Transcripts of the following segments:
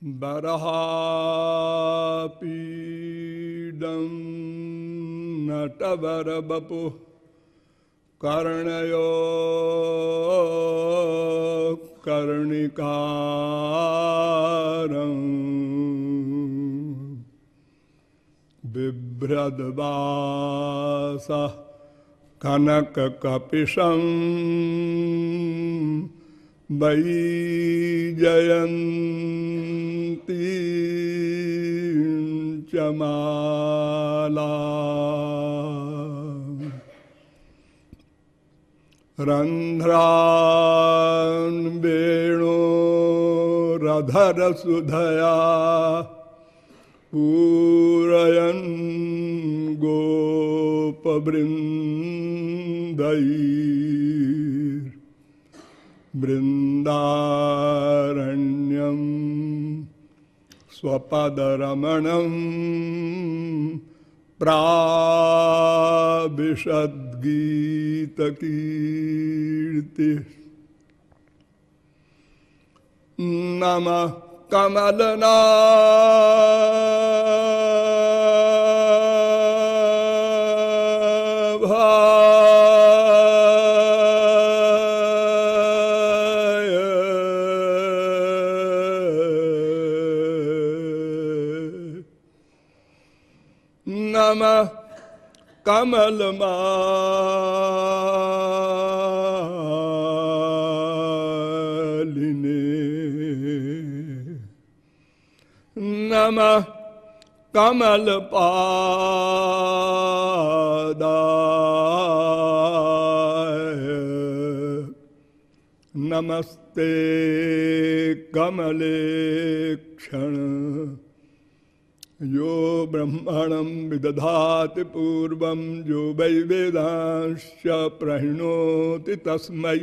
बरहापीडं नटवरवपुः कर्णयो कर्णिकारं बिभ्रद्वासः कनककपिशं वैजयन्ती च माला रन्ध्रान् वेणोरधरसुधया पूरयन् गोपवृन्दैर्वृन्दारण्यं स्वपदरमणं प्राविशद्गीतकीर्ति नमः कमलनाभाय नमः कमलमालिने नमः कमलपादाय नमस्ते कमलेक्षण यो ब्रह्मणं विदधाति पूर्वं जो वै वेदांश्च प्रहिणोति तस्मै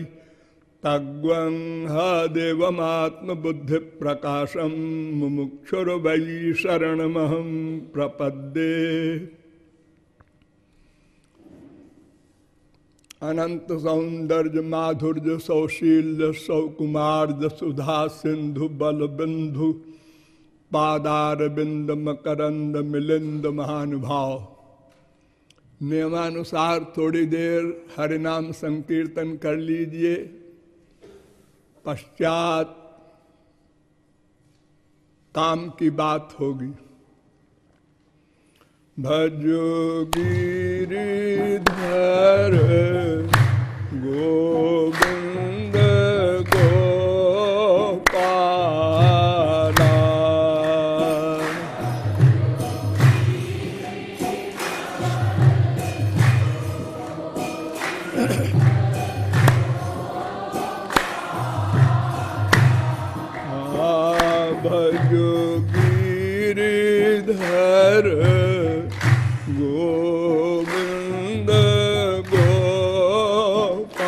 तग्वं ह देवमात्मबुद्धिप्रकाशं मुमुक्षुर्वै शरणमहं प्रपद्ये। अनंत सौंदर्य माधुर्य सौशील्य सौकुमार्य सुधा सिंधु बलबिंदु पादारविंद मकरंद मिलिंद महानुभाव। नियमानुसार थोड़ी देर हरिनाम संकीर्तन कर लीजिए, पश्चात काम की बात होगी। भजो गिरिधर गोविंद गोपाला भजो गिरिधर गोविंद गोपाला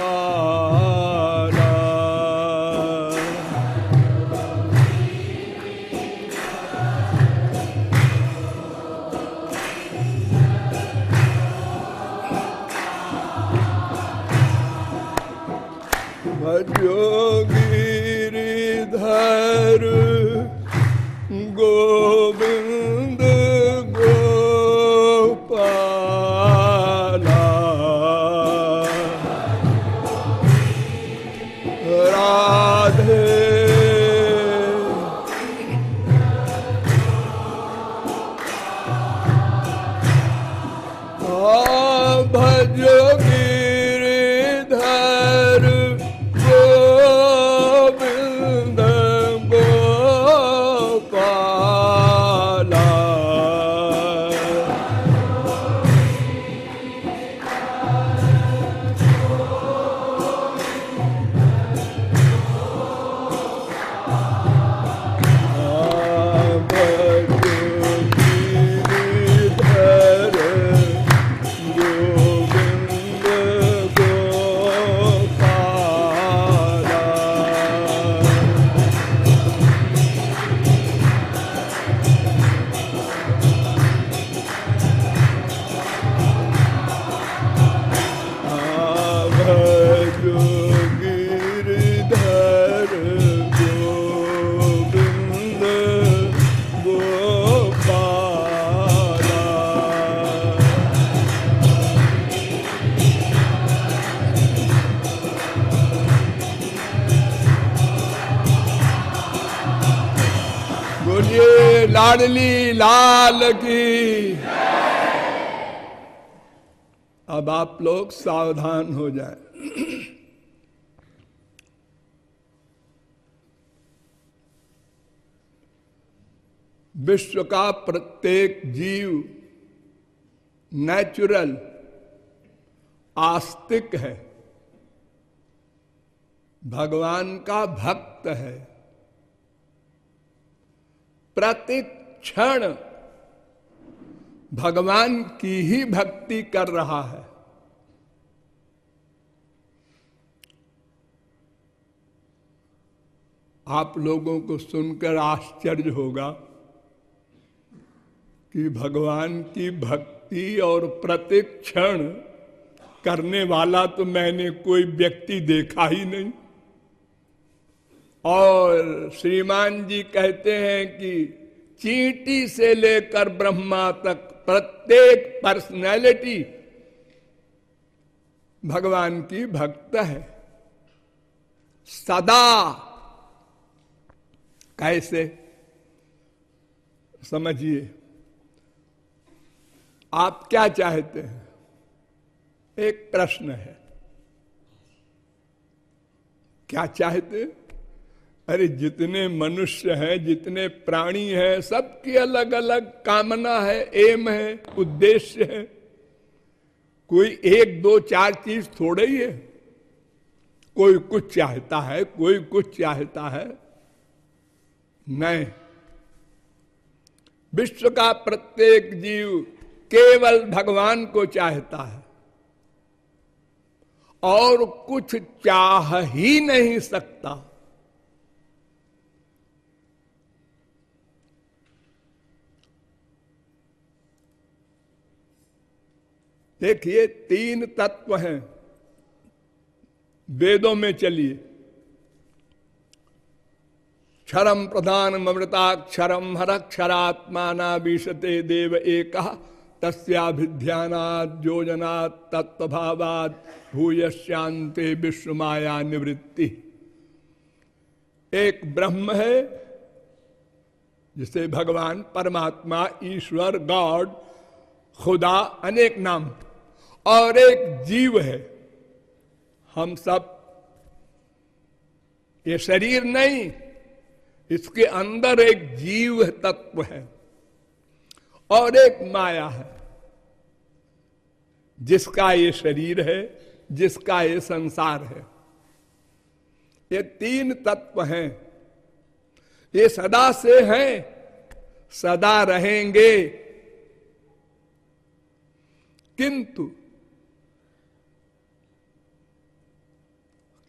भजो गिरिधर गोविंद गोपाला राधे भजो गिरिधर गोविंद गोपाला बोलिए लाडली लाल की। अब आप लोग सावधान हो जाएं। विश्व का प्रत्येक जीव नेचुरल आस्तिक है, भगवान का भक्त है, प्रतिक क्षण भगवान की ही भक्ति कर रहा है। आप लोगों को सुनकर आश्चर्य होगा कि भगवान की भक्ति और प्रतिक क्षण करने वाला तो मैंने कोई व्यक्ति देखा ही नहीं। और श्रीमान जी कहते हैं कि चींटी से लेकर ब्रह्मा तक प्रत्येक पर्सनैलिटी भगवान की भक्त है सदा। कैसे समझिए, आप क्या चाहते हैं? एक प्रश्न है, क्या चाहते? अरे जितने मनुष्य हैं, जितने प्राणी हैं, सबकी अलग अलग कामना है, एम है, उद्देश्य है। कोई एक दो चार चीज थोड़े ही है। कोई कुछ चाहता है, कोई कुछ चाहता है, नहीं। विश्व का प्रत्येक जीव केवल भगवान को चाहता है और कुछ चाह ही नहीं सकता। देखिए, तीन तत्व हैं वेदों में। चलिए, क्षरम प्रधान अमृताक्षरम हरक्षरात्माना विशते देव एकः तस्याभिध्यानात् योजनात् तत्वभावात् भूयश्चान्ते विश्व माया निवृत्ति। एक ब्रह्म है जिसे भगवान परमात्मा, ईश्वर, गॉड, खुदा, अनेक नाम, और एक जीव है। हम सब, ये शरीर नहीं, इसके अंदर एक जीव तत्व है और एक माया है, जिसका ये शरीर है, जिसका ये संसार है। ये तीन तत्व हैं। ये सदा से हैं, सदा रहेंगे। किंतु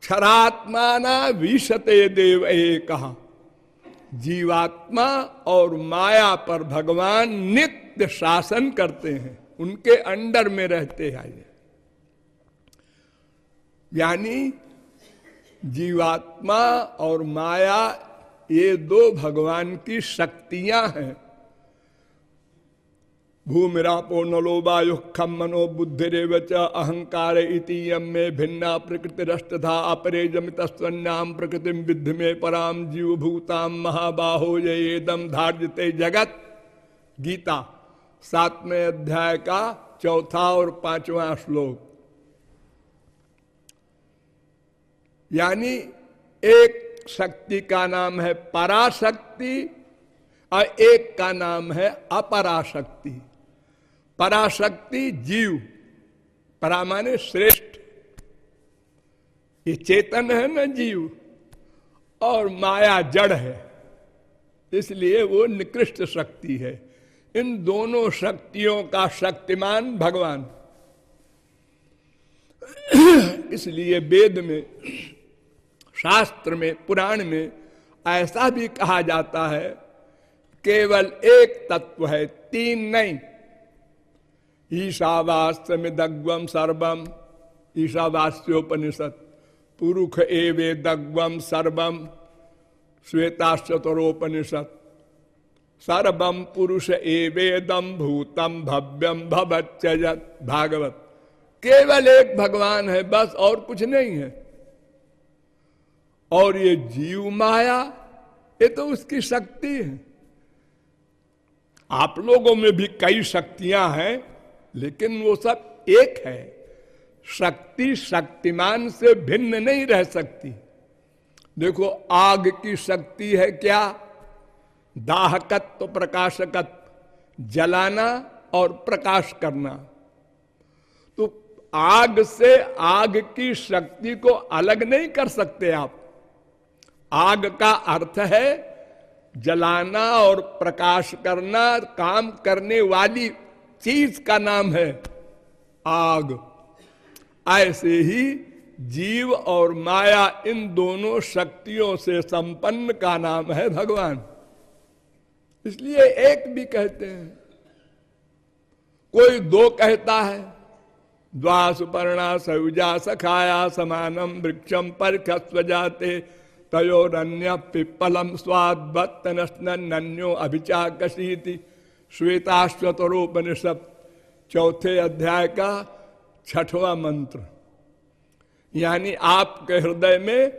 क्षरात्माना विशते देव एकः, जीवात्मा और माया पर भगवान नित्य शासन करते हैं, उनके अंडर में रहते हैं। यानी जीवात्मा और माया, ये दो भगवान की शक्तियां हैं। भूमिरापो नलो वायुः खं मनो बुद्धिरेव च अहंकार इति यम में भिन्ना प्रकृतिरष्टधा अपरे जमितस्वन्याम प्रकृतिम विद्धि में पराम जीवभूताम महाबाहो येदम धार्यते जगत। गीता 7वें अध्याय का 4था और 5वां श्लोक। यानी एक शक्ति का नाम है पराशक्ति और एक का नाम है अपराशक्ति। पराशक्ति जीव, परा माने श्रेष्ठ, ये चेतन है ना जीव, और माया जड़ है, इसलिए वो निकृष्ट शक्ति है। इन दोनों शक्तियों का शक्तिमान भगवान। इसलिए वेद में, शास्त्र में, पुराण में ऐसा भी कहा जाता है, केवल एक तत्व है, तीन नहीं। ईशावास्यमिदग्वम सर्वम, ईशावास्योपनिषद। पुरुष एवेदग्वम सर्वम, श्वेताश्चतरोपनिषद। सर्वम पुरुष एवेदम भूतम भव्यम भवत्यजत, भागवत। केवल एक भगवान है, बस, और कुछ नहीं है। और ये जीव माया, ये तो उसकी शक्ति है। आप लोगों में भी कई शक्तियां हैं, लेकिन वो सब एक है। शक्ति शक्तिमान से भिन्न नहीं रह सकती। देखो, आग की शक्ति है क्या? दाहकत्व, प्रकाशकत्व, जलाना और प्रकाश करना। तो आग से आग की शक्ति को अलग नहीं कर सकते आप। आग का अर्थ है जलाना और प्रकाश करना, काम करने वाली चीज का नाम है आग। ऐसे ही जीव और माया, इन दोनों शक्तियों से संपन्न का नाम है भगवान। इसलिए एक भी कहते हैं, कोई दो कहता है। द्वा सुपर्णा सयुजा सखाया समानम वृक्षम परखस्व जाते तयोरन्य पिप्पलम स्वाद्वत्तनन्यो अभिचाकशीति। श्वेताश्वतरोपनिषद 4 अध्याय का 6वां मंत्र। यानी आपके हृदय में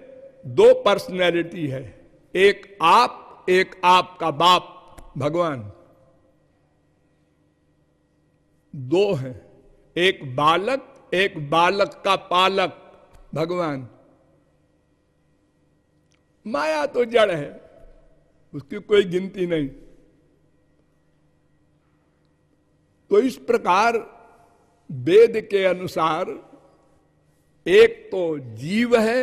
2 पर्सनैलिटी है, एक आपका बाप भगवान। 2 हैं, एक बालक का पालक भगवान। माया तो जड़ है, उसकी कोई गिनती नहीं। तो इस प्रकार वेद के अनुसार एक तो जीव है,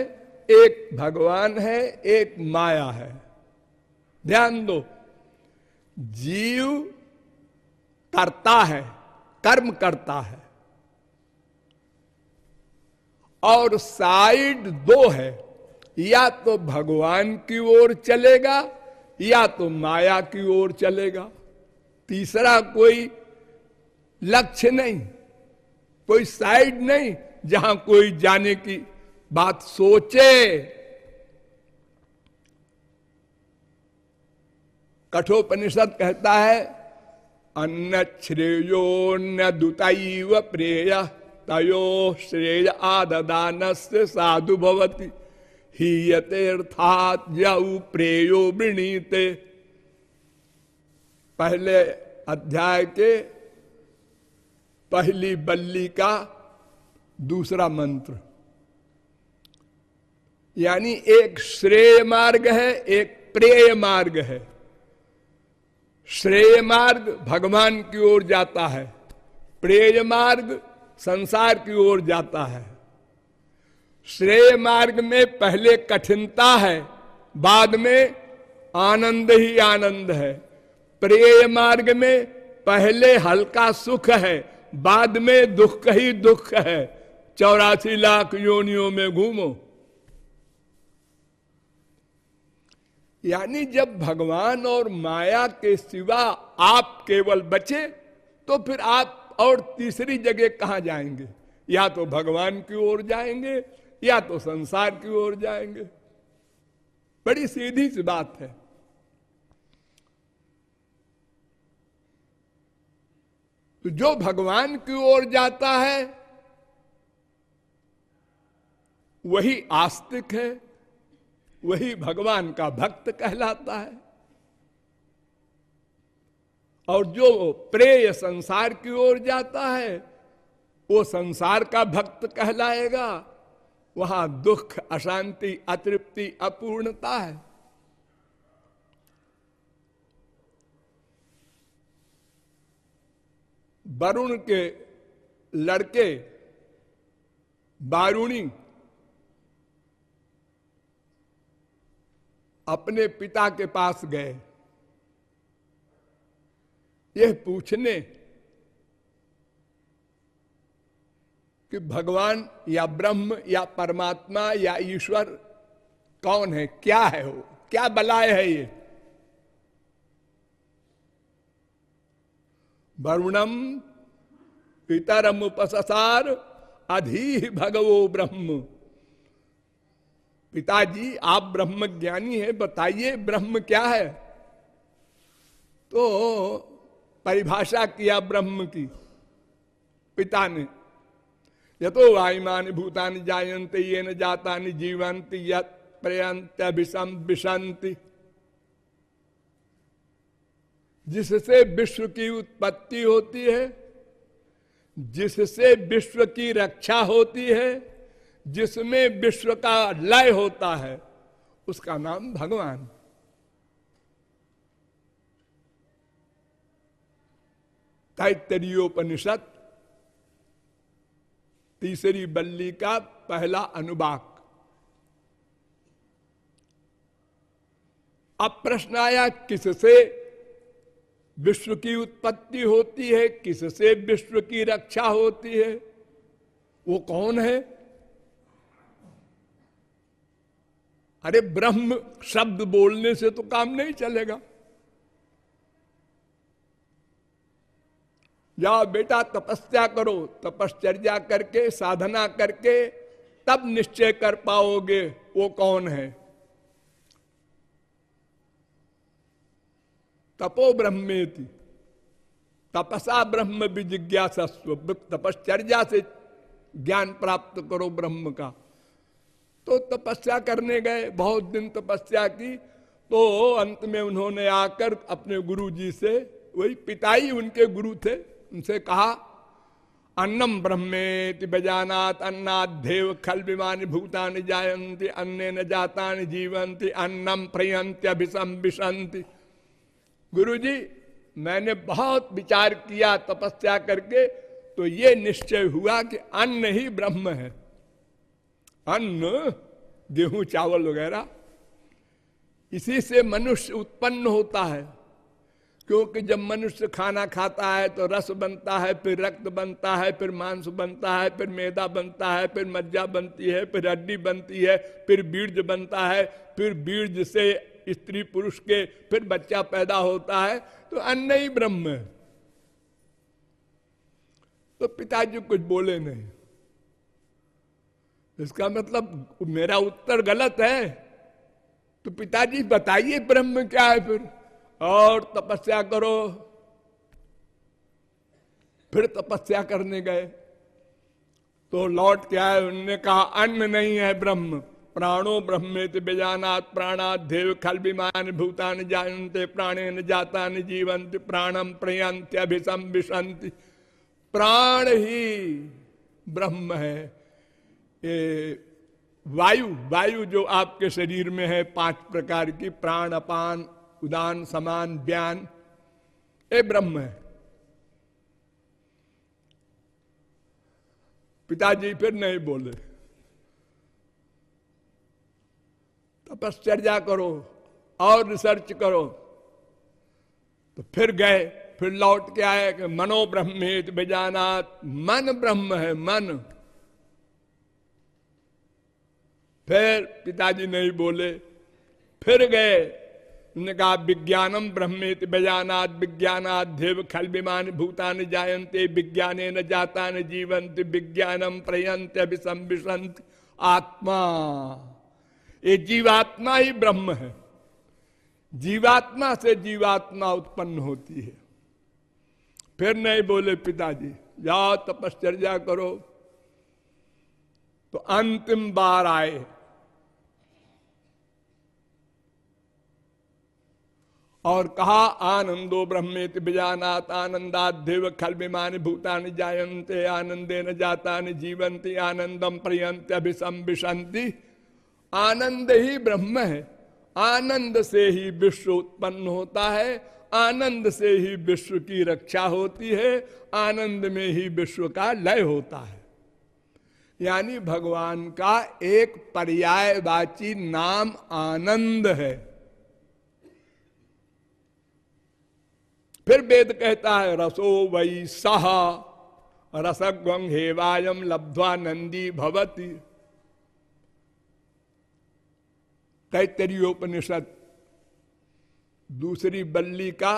एक भगवान है, एक माया है। ध्यान दो, जीव करता है, कर्म करता है, और साइड 2 है, या तो भगवान की ओर चलेगा या तो माया की ओर चलेगा। तीसरा कोई लक्ष्य नहीं, कोई साइड नहीं जहां कोई जाने की बात सोचे। कठोपनिषद कहता है अन्न श्रेयोन्य दुतैव प्रेय तयो श्रेय आददानस्य साधु भवति हीयते अर्थात यऊ प्रेयो वृणीते। पहले अध्याय के पहली बल्ली का 2रा मंत्र। यानी एक श्रेय मार्ग है, एक प्रेय मार्ग है। श्रेय मार्ग भगवान की ओर जाता है, प्रेय मार्ग संसार की ओर जाता है। श्रेय मार्ग में पहले कठिनता है, बाद में आनंद ही आनंद है। प्रेय मार्ग में पहले हल्का सुख है, बाद में दुख ही दुख है। 84 लाख योनियों में घूमो। यानी जब भगवान और माया के सिवा आप केवल बचे, तो फिर आप और तीसरी जगह कहां जाएंगे? या तो भगवान की ओर जाएंगे या तो संसार की ओर जाएंगे। बड़ी सीधी सी बात है। तो जो भगवान की ओर जाता है वही आस्तिक है, वही भगवान का भक्त कहलाता है। और जो प्रेय संसार की ओर जाता है वो संसार का भक्त कहलाएगा। वहां दुख, अशांति, अतृप्ति, अपूर्णता है। वरुण के लड़के वारुणी अपने पिता के पास गए यह पूछने कि भगवान या ब्रह्म या परमात्मा या ईश्वर कौन है, क्या है वो, क्या बलाय है ये। वरुणम पितरमुपससार अधि भगवो ब्रह्म। पिताजी आप ब्रह्म ज्ञानी है, बताइए ब्रह्म क्या है। तो परिभाषा किया ब्रह्म की पिता ने। यतो वायुमानि भूतानि जायन्ते येन जातानि जीवन्ति यत् प्रयन्त्यभिसंविशन्ति। जिससे विश्व की उत्पत्ति होती है, जिससे विश्व की रक्षा होती है, जिसमें विश्व का लय होता है, उसका नाम भगवान। तैत्तरीयोपनिषद तीसरी बल्ली का पहला अनुवाक। अब प्रश्न आया, किससे विश्व की उत्पत्ति होती है, किससे विश्व की रक्षा होती है, वो कौन है? अरे ब्रह्म शब्द बोलने से तो काम नहीं चलेगा। जाओ बेटा तपस्या करो, तपश्चर्या करके साधना करके तब निश्चय कर पाओगे वो कौन है। तपो ब्रह्मेति, तपसा ब्रह्म विजिज्ञासस्व, तपश्चर्या से ज्ञान प्राप्त करो ब्रह्म का। तो तपस्या करने गए, बहुत दिन तपस्या की, तो अंत में उन्होंने आकर अपने गुरु जी से, वही पिताई उनके गुरु थे, उनसे कहा, अन्नम ब्रह्मेति बजानात अन्नाद्धेव खल विमानि भूतानि जायन्ति अन्नेन जातानि जीवन्ति अन्नम प्रयन्ति अभिसम विशन्ति। गुरुजी, मैंने बहुत विचार किया तपस्या करके, तो ये निश्चय हुआ कि अन्न ही ब्रह्म है। अन्न, गेहूं चावल वगैरह, इसी से मनुष्य उत्पन्न होता है। क्योंकि जब मनुष्य खाना खाता है तो रस बनता है, फिर रक्त बनता है, फिर मांस बनता है, फिर मैदा बनता है, फिर मज्जा बनती है, फिर हड्डी बनती है, फिर बीज बनता है, फिर बीज से स्त्री पुरुष के फिर बच्चा पैदा होता है। तो अन्न ही ब्रह्म है। तो पिताजी कुछ बोले नहीं। इसका मतलब मेरा उत्तर गलत है। तो पिताजी बताइए ब्रह्म क्या है फिर, और तपस्या करो। फिर तपस्या करने गए तो लौट के आए, उन्होंने कहा अन्न नहीं है ब्रह्म, प्राणो ब्रह्मेति बेजानात प्राणाद्धेव खल विमानि भूतानि जायन्ते प्राणेन जातानि जीवन्ति प्राणम प्रयन्ति अभिसम विशन्ति। प्राण ही ब्रह्म है। ये वायु जो आपके शरीर में है 5 प्रकार की, प्राण, अपान, उदान, समान, व्यान, ये ब्रह्म है। पिताजी फिर नहीं बोले। तपश्चर्या करो और रिसर्च करो। तो फिर गए, फिर लौट के आए कि मनो ब्रह्मेति बेजानात, मन ब्रह्म है, मन। फिर पिताजी नहीं बोले। फिर गए, उन्होंने कहा विज्ञानम ब्रह्मेति बेजानात विज्ञानाद्धेव खल विमानि भूतानि जायन्ते विज्ञानेन जातानि जीवन्ति विज्ञानम प्रयन्ति अभिसम विशन्ति। आत्मा, ये जीवात्मा ही ब्रह्म है। जीवात्मा से जीवात्मा उत्पन्न होती है। फिर नहीं बोले पिताजी, जाओ तपश्चर्या करो। तो अंतिम बार आए और कहा आनंदो ब्रह्मेति बिजानात आनंदाद्धेव खल विमानि भूतानि जायन्ते आनंदेन जातानि जीवन्ति आनंदम प्रयन्ति अभिसम विशन्ति। आनंद ही ब्रह्म है। आनंद से ही विश्व उत्पन्न होता है, आनंद से ही विश्व की रक्षा होती है, आनंद में ही विश्व का लय होता है। यानी भगवान का एक पर्यायवाची नाम आनंद है। फिर वेद कहता है रसो वै सह रसग्वं हेवायम लब्ध्वा नंदी भवति। तैत्तरीयोपनिषद दूसरी बल्ली का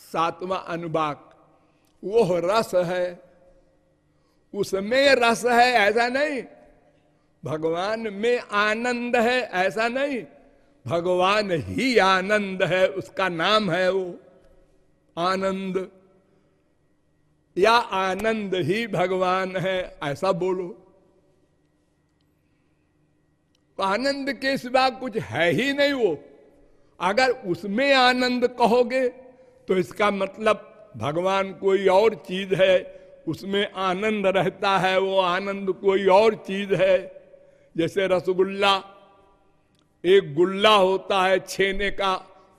7वां अनुवाक। वो रस है, उसमें रस है ऐसा नहीं, भगवान में आनंद है ऐसा नहीं, भगवान ही आनंद है, उसका नाम है वो आनंद, या आनंद ही भगवान है ऐसा बोलो। तो आनंद के सिवा कुछ है ही नहीं वो। अगर उसमें आनंद कहोगे तो इसका मतलब भगवान कोई और चीज है, उसमें आनंद रहता है, वो आनंद कोई और चीज है। जैसे रसगुल्ला, एक गुल्ला होता है छेने का,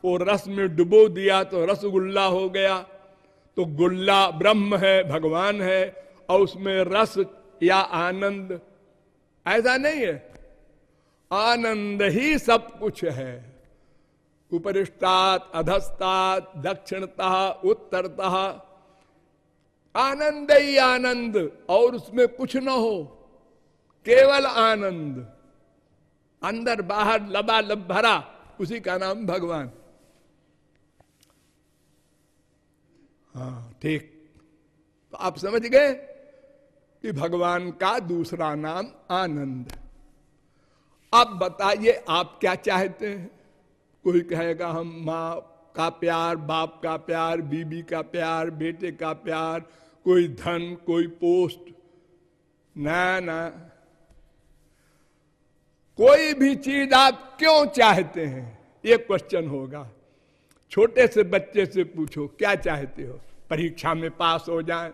वो रस में डुबो दिया तो रसगुल्ला हो गया। तो गुल्ला ब्रह्म है, भगवान है, और उसमें रस या आनंद ऐसा नहीं है, आनंद ही सब कुछ है। उपरिष्टात अधस्तात् दक्षिणतः उत्तरतः, आनंद ही आनंद, और उसमें कुछ न हो, केवल आनंद, अंदर बाहर लबालब भरा, उसी का नाम भगवान। हाँ ठीक, तो आप समझ गए कि भगवान का दूसरा नाम आनंद। अब बताइए आप क्या चाहते हैं? कोई कहेगा हम माँ का प्यार, बाप का प्यार, बीबी का प्यार, बेटे का प्यार, कोई धन, कोई पोस्ट, ना ना, कोई भी चीज आप क्यों चाहते हैं, ये क्वेश्चन होगा। छोटे से बच्चे से पूछो क्या चाहते हो? परीक्षा में पास हो जाएं।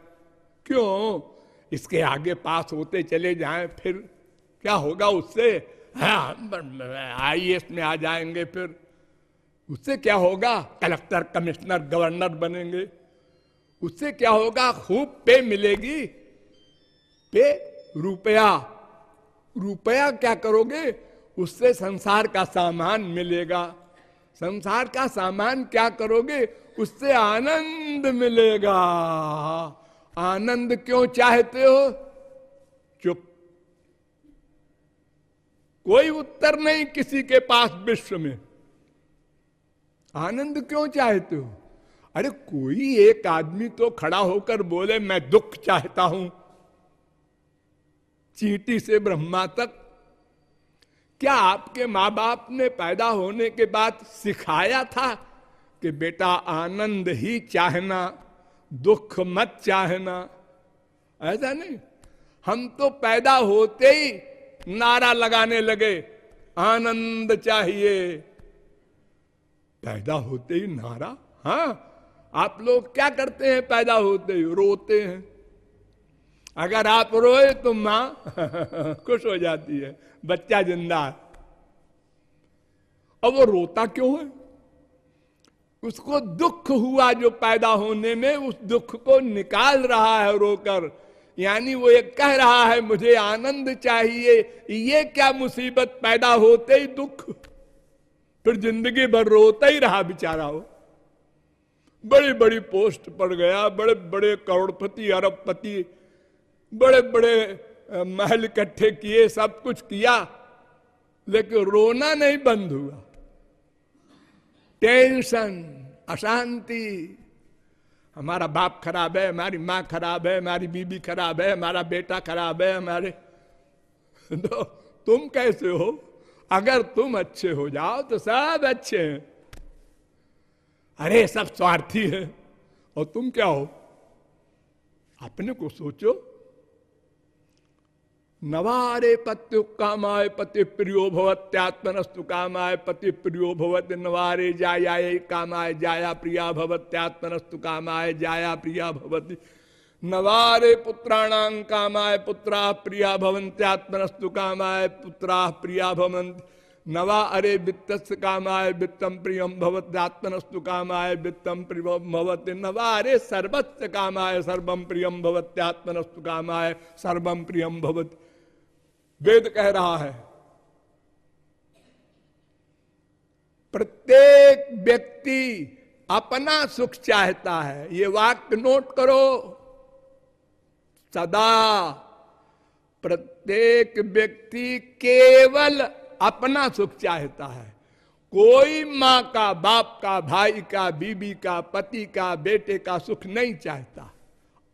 क्यों? इसके आगे पास होते चले जाएं, फिर क्या होगा उससे? हाँ, IAS में आ जाएंगे, फिर उससे क्या होगा? कलेक्टर, कमिश्नर, गवर्नर बनेंगे। उससे क्या होगा? खूब पे मिलेगी, पे, रुपया। रुपया क्या करोगे? उससे संसार का सामान मिलेगा। संसार का सामान क्या करोगे? उससे आनंद मिलेगा। आनंद क्यों चाहते हो? चुप। कोई उत्तर नहीं किसी के पास विश्व में। आनंद क्यों चाहते हो? अरे कोई एक आदमी तो खड़ा होकर बोले मैं दुख चाहता हूं, चींटी से ब्रह्मा तक। क्या आपके माँ बाप ने पैदा होने के बाद सिखाया था कि बेटा आनंद ही चाहना, दुख मत चाहना? ऐसा नहीं। हम तो पैदा होते ही नारा लगाने लगे, आनंद चाहिए। पैदा होते ही नारा? हाँ, आप लोग क्या करते हैं? पैदा होते ही रोते हैं। अगर आप रोए तो मां खुश हो जाती है, बच्चा जिंदा है। अब वो रोता क्यों है? उसको दुख हुआ जो पैदा होने में, उस दुख को निकाल रहा है रोकर। यानी वो ये कह रहा है मुझे आनंद चाहिए। ये क्या मुसीबत, पैदा होते ही दुख, फिर जिंदगी भर रोता ही रहा बेचारा। हो बड़ी बड़ी पोस्ट पर गया, बड़े बड़े करोड़पति, अरबपति, बड़े बड़े महल इकट्ठे किए, सब कुछ किया, लेकिन रोना नहीं बंद हुआ। टेंशन, अशांति, हमारा बाप खराब है, हमारी माँ खराब है, हमारी बीबी खराब है, हमारा बेटा खराब है, हमारे तो तुम कैसे हो? अगर तुम अच्छे हो जाओ तो सब अच्छे हैं। अरे सब स्वार्थी है, और तुम क्या हो? अपने को सोचो। नवारे पत्यु कामाय पति प्रियो भवत्यात्मनस्तु कामाय पति प्रियो भवत। नवारे जायाय कामाय जाया प्रिया भवत्यात्मनस्तु कामाय जाया प्रिया भवति। नवारे पुत्राणां कामाय पुत्रा प्रिया भवन्त्यात्मनस्तु कामाय पुत्रा प्रिया भवन्ति। नवा अरे वित्तस्य कामाय वित्तम प्रियम भवत्यात्मनस्तु कामाय वित्तम प्रियम भवति। नवा अरे सर्वस्य कामाय सर्वम प्रियम भवत्यात्मनस्तु कामाय सर्वम प्रियम भवति। वेद कह रहा है प्रत्येक व्यक्ति अपना सुख चाहता है। ये वाक्य नोट करो सदा। प्रत्येक व्यक्ति केवल अपना सुख चाहता है। कोई मां का, बाप का, भाई का, बीबी का, पति का, बेटे का सुख नहीं चाहता,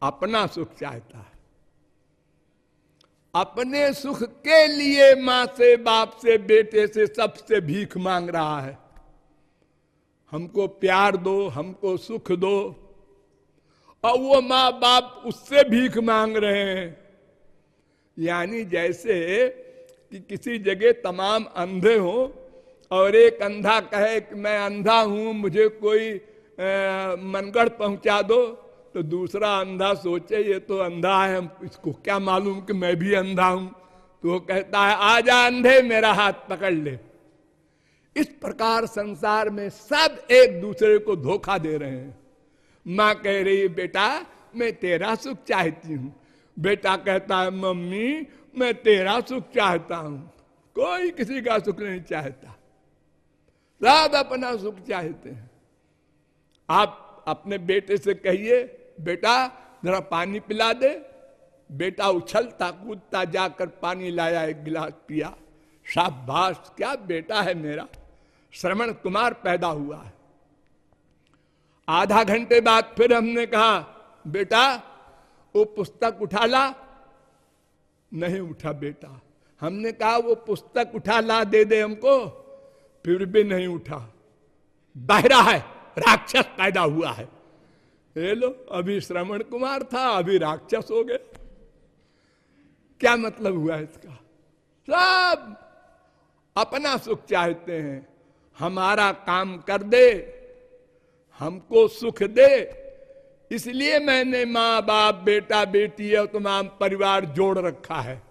अपना सुख चाहता है। अपने सुख के लिए मां से, बाप से, बेटे से, सबसे भीख मांग रहा है। हमको प्यार दो, हमको सुख दो, और वो मां बाप उससे भीख मांग रहे हैं। यानी जैसे कि किसी जगह तमाम अंधे हो और एक अंधा कहे कि मैं अंधा हूं, मुझे कोई मनगढ़ पहुंचा दो, तो दूसरा अंधा सोचे ये तो अंधा है, हम इसको क्या मालूम कि मैं भी अंधा हूं। तो वो कहता है आजा अंधे मेरा हाथ पकड़ ले। इस प्रकार संसार में सब एक दूसरे को धोखा दे रहे हैं। माँ कह रही है बेटा मैं तेरा सुख चाहती हूं, बेटा कहता है मम्मी मैं तेरा सुख चाहता हूं। कोई किसी का सुख नहीं चाहता, सब अपना सुख चाहते हैं। आप अपने बेटे से कहिए बेटा जरा पानी पिला दे, बेटा उछलता कूदता जाकर पानी लाया, एक गिलास पिया, शाबाश क्या बेटा है मेरा, श्रवण कुमार पैदा हुआ है। आधा घंटे बाद फिर हमने कहा बेटा वो पुस्तक उठा ला, नहीं उठा बेटा। हमने कहा वो पुस्तक उठा ला दे दे हमको, फिर भी नहीं उठा, बहरा है, राक्षस पैदा हुआ है। ये लो अभी श्रवण कुमार था अभी राक्षस हो गए। क्या मतलब हुआ इसका? सब अपना सुख चाहते हैं, हमारा काम कर दे, हमको सुख दे। इसलिए मैंने माँ बाप बेटा बेटी और तमाम परिवार जोड़ रखा है।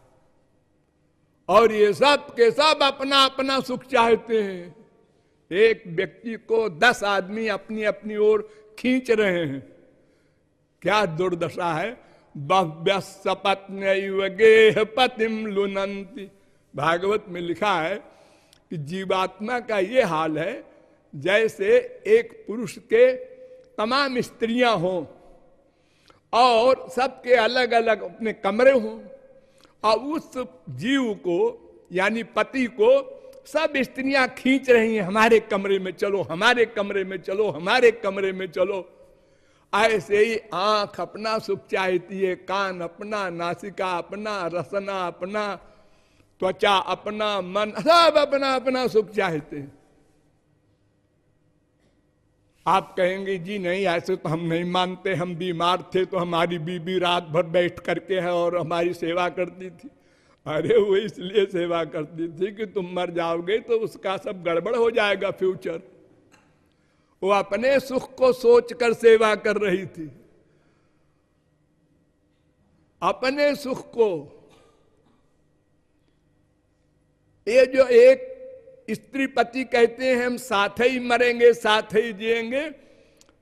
और ये सब के सब अपना अपना सुख चाहते हैं। एक व्यक्ति को 10 आदमी अपनी अपनी ओर खींच रहे हैं। क्या दुर्दशा है। बह्व्यस्पत्न्यैव गेह पतिम लुनन्ति। भागवत में लिखा है कि जीवात्मा का ये हाल है जैसे एक पुरुष के तमाम स्त्रियां हों और सबके अलग अलग अपने कमरे हों, और उस जीव को यानी पति को सब स्त्रियां खींच रही हैं, हमारे कमरे में चलो, हमारे कमरे में चलो, हमारे कमरे में चलो। ऐसे ही आंख अपना सुख चाहती है, कान अपना, नासिका अपना, रसना अपना, त्वचा अपना, मन सब अपना अपना सुख चाहते हैं। आप कहेंगे जी नहीं ऐसे तो हम नहीं मानते, हम बीमार थे तो हमारी बीबी रात भर बैठ करके है और हमारी सेवा करती थी। अरे वो इसलिए सेवा करती थी कि तुम मर जाओगे तो उसका सब गड़बड़ हो जाएगा फ्यूचर। वो अपने सुख को सोचकर सेवा कर रही थी, अपने सुख को। ये जो एक स्त्री पति कहते हैं हम साथ ही मरेंगे साथ ही जिएंगे,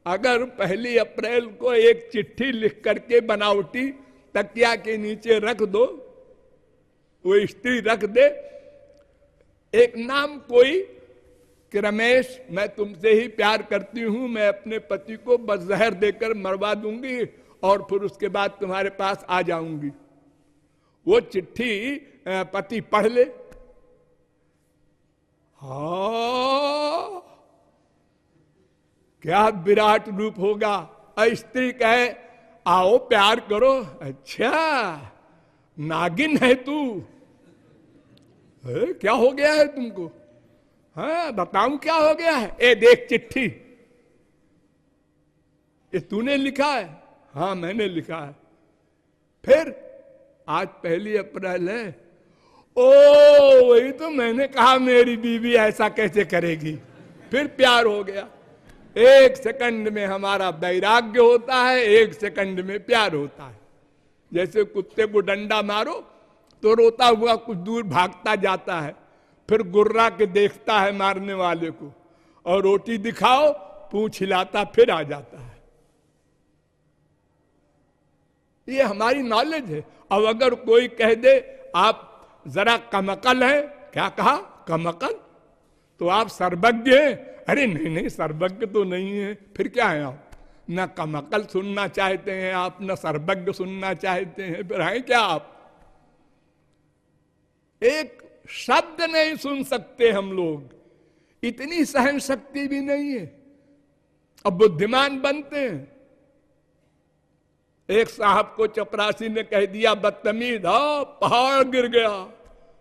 अगर 1 अप्रैल को एक चिट्ठी लिख करके बनावटी तकिया के नीचे रख दो, वो स्त्री रख दे एक नाम कोई कि रमेश मैं तुमसे ही प्यार करती हूं, मैं अपने पति को बस जहर देकर मरवा दूंगी और फिर उसके बाद तुम्हारे पास आ जाऊंगी। वो चिट्ठी पति पढ़ ले, हाँ क्या विराट रूप होगा। स्त्री कहे आओ प्यार करो, अच्छा नागिन है तू, क्या हो गया है तुमको, हाँ बताऊं क्या हो गया है, ए देख चिट्ठी, ये तूने लिखा है, हाँ मैंने लिखा है। फिर आज 1 अप्रैल है, ओ वही तो मैंने कहा मेरी बीवी ऐसा कैसे करेगी। फिर प्यार हो गया। 1 सेकंड में हमारा वैराग्य होता है, 1 सेकंड में प्यार होता है। जैसे कुत्ते को डंडा मारो तो रोता हुआ कुछ दूर भागता जाता है, फिर गुर्रा के देखता है मारने वाले को, और रोटी दिखाओ पूंछ हिलाता फिर आ जाता है। ये हमारी नॉलेज है। अब अगर कोई कह दे आप जरा कमकल है, क्या कहा कमकल, तो आप सर्वज्ञ हैं। अरे नहीं नहीं सर्वज्ञ तो नहीं है, फिर क्या है आप, न कमकल सुनना चाहते हैं आप, न सर्वज्ञ सुनना चाहते हैं, फिर हैं क्या आप। एक शब्द नहीं सुन सकते हम लोग, इतनी सहन शक्ति भी नहीं है। अब बुद्धिमान बनते हैं। एक साहब को चपरासी ने कह दिया बदतमीज, हाँ पहाड़ गिर गया।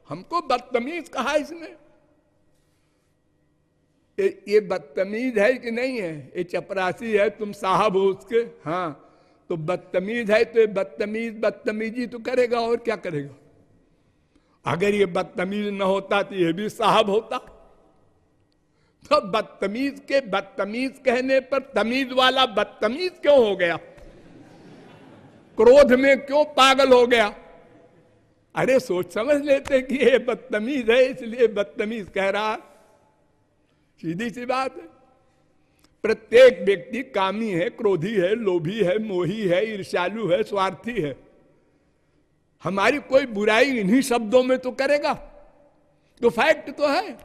हमको बदतमीज कहा इसने। ये बदतमीज है कि नहीं है, ये चपरासी है, तुम साहब हो उसके, हाँ तो बदतमीज है तो ये बदतमीजी तो करेगा और क्या करेगा। अगर ये बदतमीज न होता तो ये भी साहब होता। तो बदतमीज के बदतमीज कहने पर तमीज वाला बदतमीज क्यों हो गया? क्रोध में क्यों पागल हो गया? अरे सोच समझ लेते कि ये बदतमीज है इसलिए बदतमीज कह रहा है। सीधी सी बात है। प्रत्येक व्यक्ति कामी है, क्रोधी है, लोभी है, मोही है, ईर्ष्यालु है, स्वार्थी है। हमारी कोई बुराई इन्हीं शब्दों में तो करेगा, तो फैक्ट तो है।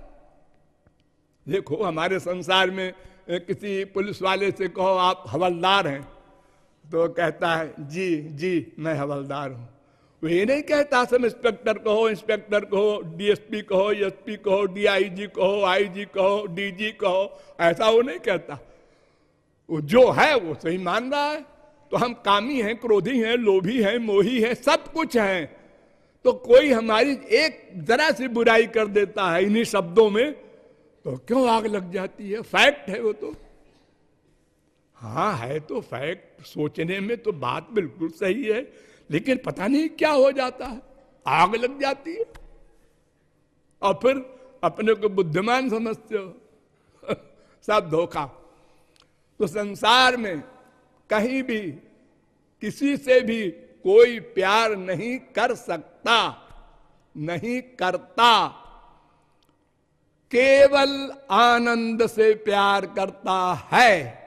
देखो हमारे संसार में किसी पुलिस वाले से कहो आप हवलदार हैं, तो कहता है जी जी मैं हवलदार हूं। वो ये नहीं कहता सब इंस्पेक्टर कहो, इंस्पेक्टर कहो, डीएसपी कहो, एसपी कहो, डीआईजी कहो, आईजी कहो, डीजी कहो, ऐसा वो नहीं कहता। वो जो है वो सही मान रहा है। तो हम कामी हैं, क्रोधी हैं, लोभी हैं, मोही हैं, सब कुछ हैं। तो कोई हमारी एक जरा सी बुराई कर देता है इन्हीं शब्दों में, तो क्यों आग लग जाती है? फैक्ट है वो तो। हाँ है तो फैक्ट, सोचने में तो बात बिल्कुल सही है, लेकिन पता नहीं क्या हो जाता है, आग लग जाती है और फिर अपने को बुद्धिमान समझते हो। सब धोखा। तो संसार में कहीं भी किसी से भी कोई प्यार नहीं कर सकता, नहीं करता, केवल आनंद से प्यार करता है।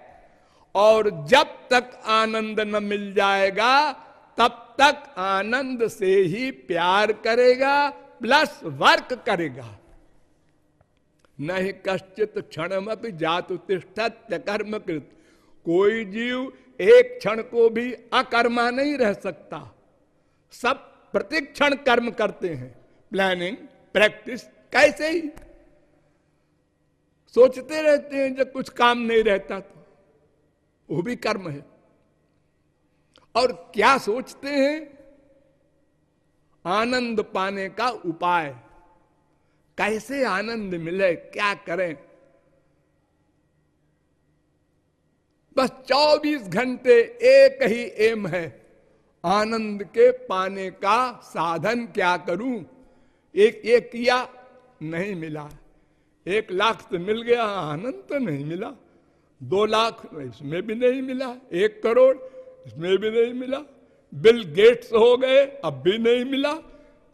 और जब तक आनंद न मिल जाएगा तब तक आनंद से ही प्यार करेगा, प्लस वर्क करेगा। नहीं कश्चित क्षणमपि जातु तिष्ठत्य कर्मकृत। कोई जीव एक क्षण को भी अकर्मा नहीं रह सकता। सब प्रतिक्षण कर्म करते हैं, प्लानिंग, प्रैक्टिस, कैसे ही सोचते रहते हैं। जब कुछ काम नहीं रहता तो वो भी कर्म है। और क्या सोचते हैं? आनंद पाने का उपाय, कैसे आनंद मिले, क्या करें। बस 24 घंटे एक ही एम है, आनंद के पाने का साधन क्या करूं। एक किया नहीं मिला, 1 लाख तो मिल गया, आनंद तो नहीं मिला। 2 लाख इसमें भी नहीं मिला, 1 करोड़ इसमें भी नहीं मिला। बिल गेट्स हो गए, अब भी नहीं मिला।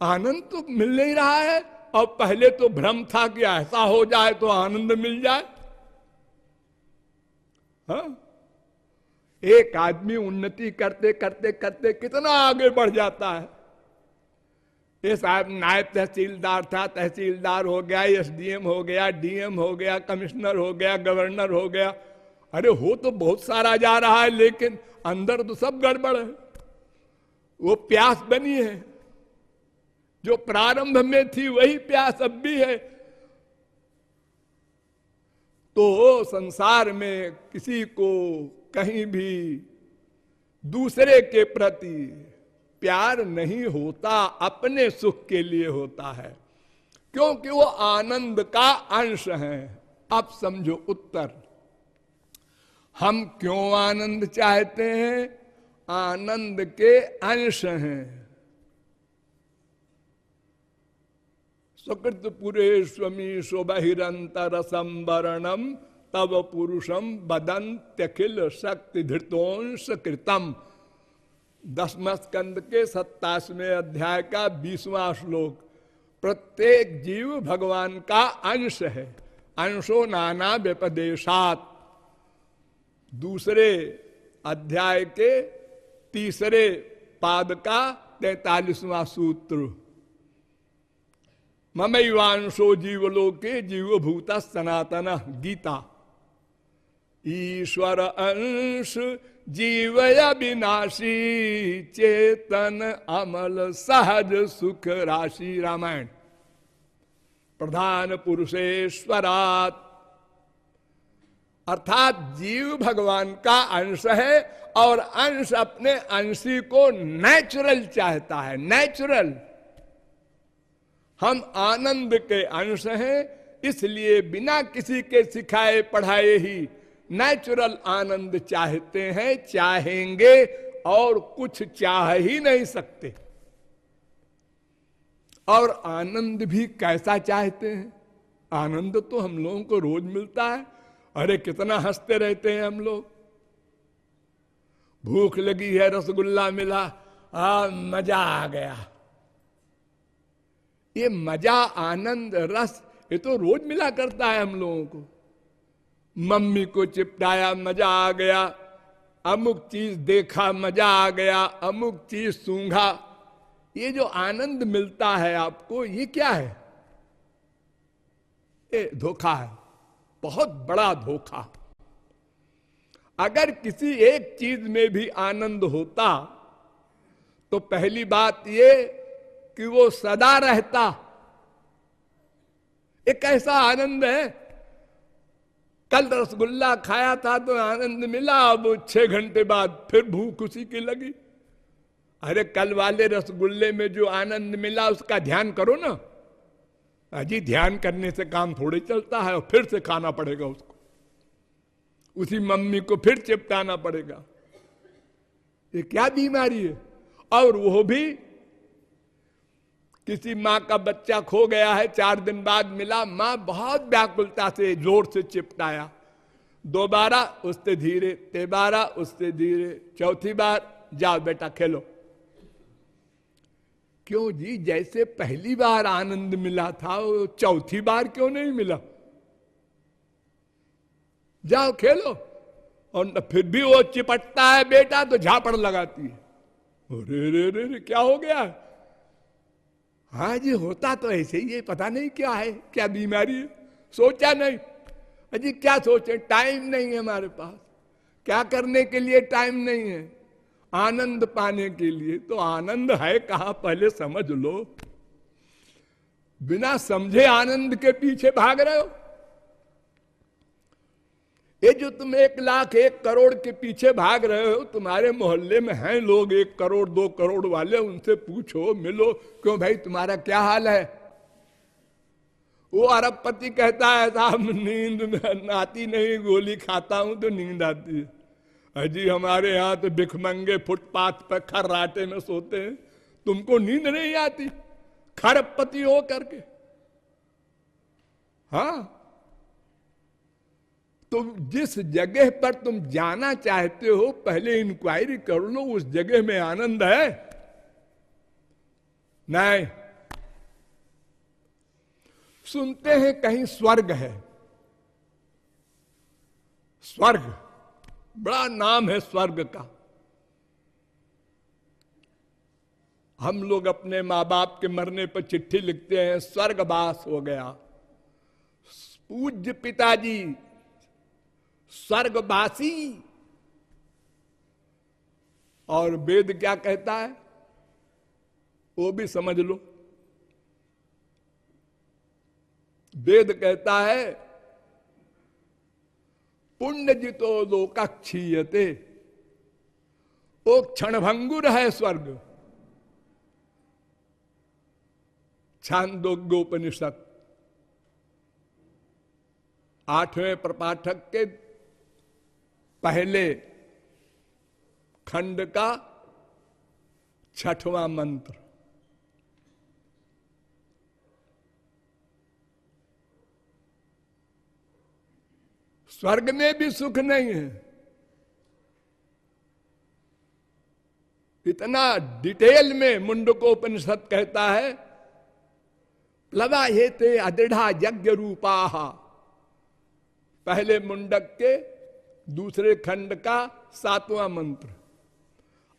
आनंद तो मिल नहीं रहा है। और पहले तो भ्रम था कि ऐसा हो जाए तो आनंद मिल जाए। हाँ? एक आदमी उन्नति करते करते करते कितना आगे बढ़ जाता है। ये साहब नायब तहसीलदार था, तहसीलदार हो गया, एसडीएम हो गया, डीएम हो गया, कमिश्नर हो गया, गवर्नर हो गया। अरे हो तो बहुत सारा जा रहा है, लेकिन अंदर तो सब गड़बड़ है। वो प्यास बनी है, जो प्रारंभ में थी वही प्यास अब भी है। तो संसार में किसी को कहीं भी दूसरे के प्रति प्यार नहीं होता, अपने सुख के लिए होता है, क्योंकि वो आनंद का अंश है। अब समझो उत्तर, हम क्यों आनंद चाहते हैं? आनंद के अंश हैं। सकृत पुरेश्वमी शोभिरंतर संवरणम तब पुरुषम बदंत्यखिल शक्ति धृतोंश कृतम। 10वें स्कंद के 27वें अध्याय का 20वां श्लोक। प्रत्येक जीव भगवान का अंश है। अंशो नाना व्यपदेशात। दूसरे अध्याय के 3 पाद का 43वां सूत्र। ममैवांशो जीवलोके जीवभूत सनातन। गीता। ईश्वर अंश जीवय विनाशी चेतन अमल सहज सुख राशि। रामायण। प्रधान पुरुषेश्वरात्, अर्थात जीव भगवान का अंश है और अंश अपने अंशी को नेचुरल चाहता है। नेचुरल। हम आनंद के अंश हैं, इसलिए बिना किसी के सिखाए पढ़ाए ही नेचुरल आनंद चाहते हैं, चाहेंगे और कुछ चाह ही नहीं सकते। और आनंद भी कैसा चाहते हैं? आनंद तो हम लोगों को रोज मिलता है। अरे कितना हंसते रहते हैं हम लोग। भूख लगी है, रसगुल्ला मिला, मजा आ गया। ये मजा, आनंद, रस, ये तो रोज मिला करता है हम लोगों को। मम्मी को चिपटाया, मजा आ गया। अमुक चीज देखा, मजा आ गया। अमुक चीज सूंघा। ये जो आनंद मिलता है आपको, ये क्या है? ये धोखा है, बहुत बड़ा धोखा। अगर किसी एक चीज में भी आनंद होता तो पहली बात ये कि वो सदा रहता। एक ऐसा आनंद है, कल रसगुल्ला खाया था तो आनंद मिला, अब 6 घंटे बाद फिर भूख उसी की लगी। अरे कल वाले रसगुल्ले में जो आनंद मिला उसका ध्यान करो ना। अजी ध्यान करने से काम थोड़े चलता है, और फिर से खाना पड़ेगा उसको, उसी मम्मी को फिर चिपटाना पड़ेगा। ये क्या बीमारी है? और वो भी किसी माँ का बच्चा खो गया है, 4 दिन बाद मिला, माँ बहुत व्याकुलता से जोर से चिपटाया। 2 बार उससे धीरे, 3 बार उससे धीरे, 4थी बार जाओ बेटा खेलो। क्यों जी? जैसे पहली बार आनंद मिला था, वो 4थी बार क्यों नहीं मिला? जाओ खेलो। और फिर भी वो चिपटता है बेटा तो झापड़ लगाती है। अरे रे रे रे, क्या हो गया? हाँ जी, होता तो ऐसे ही है, पता नहीं क्या है, क्या बीमारी है, सोचा नहीं। अजी क्या सोचे? टाइम नहीं है हमारे पास। क्या करने के लिए टाइम नहीं है? आनंद पाने के लिए। तो आनंद है कहां, पहले समझ लो। बिना समझे आनंद के पीछे भाग रहे हो। ये जो तुम 1 लाख 1 करोड़ के पीछे भाग रहे हो, तुम्हारे मोहल्ले में हैं लोग 1 करोड़ 2 करोड़ वाले, उनसे पूछो, मिलो, क्यों भाई तुम्हारा क्या हाल है? वो अरबपति कहता है साहब नींद आती नहीं, गोली खाता हूं तो नींद आती है। अजी हमारे यहां तो भिखमंगे फुटपाथ पर खर्राटे में सोते हैं, तुमको नींद नहीं आती? खरबपति हो करके। हाँ, तो जिस जगह पर तुम जाना चाहते हो पहले इंक्वायरी कर लो, उस जगह में आनंद है? नहीं। सुनते हैं कहीं स्वर्ग है। स्वर्ग बड़ा नाम है स्वर्ग का। हम लोग अपने माँ बाप के मरने पर चिट्ठी लिखते हैं, स्वर्गवास हो गया। पूज्य पिताजी स्वर्गवासी। और वेद क्या कहता है वो भी समझ लो। वेद कहता है पुण्य जितो लोका क्षीयते, वो क्षणभंगुर है स्वर्ग। छांदोग्योपनिषद 8वें प्रपाठक के पहले खंड का 6वां मंत्र। स्वर्ग में भी सुख नहीं है। इतना डिटेल में मुंडकोपनिषद कहता है, प्लवा हेते अदृढ़ा यज्ञ रूपा। पहले मुंडक के दूसरे खंड का 7वां मंत्र।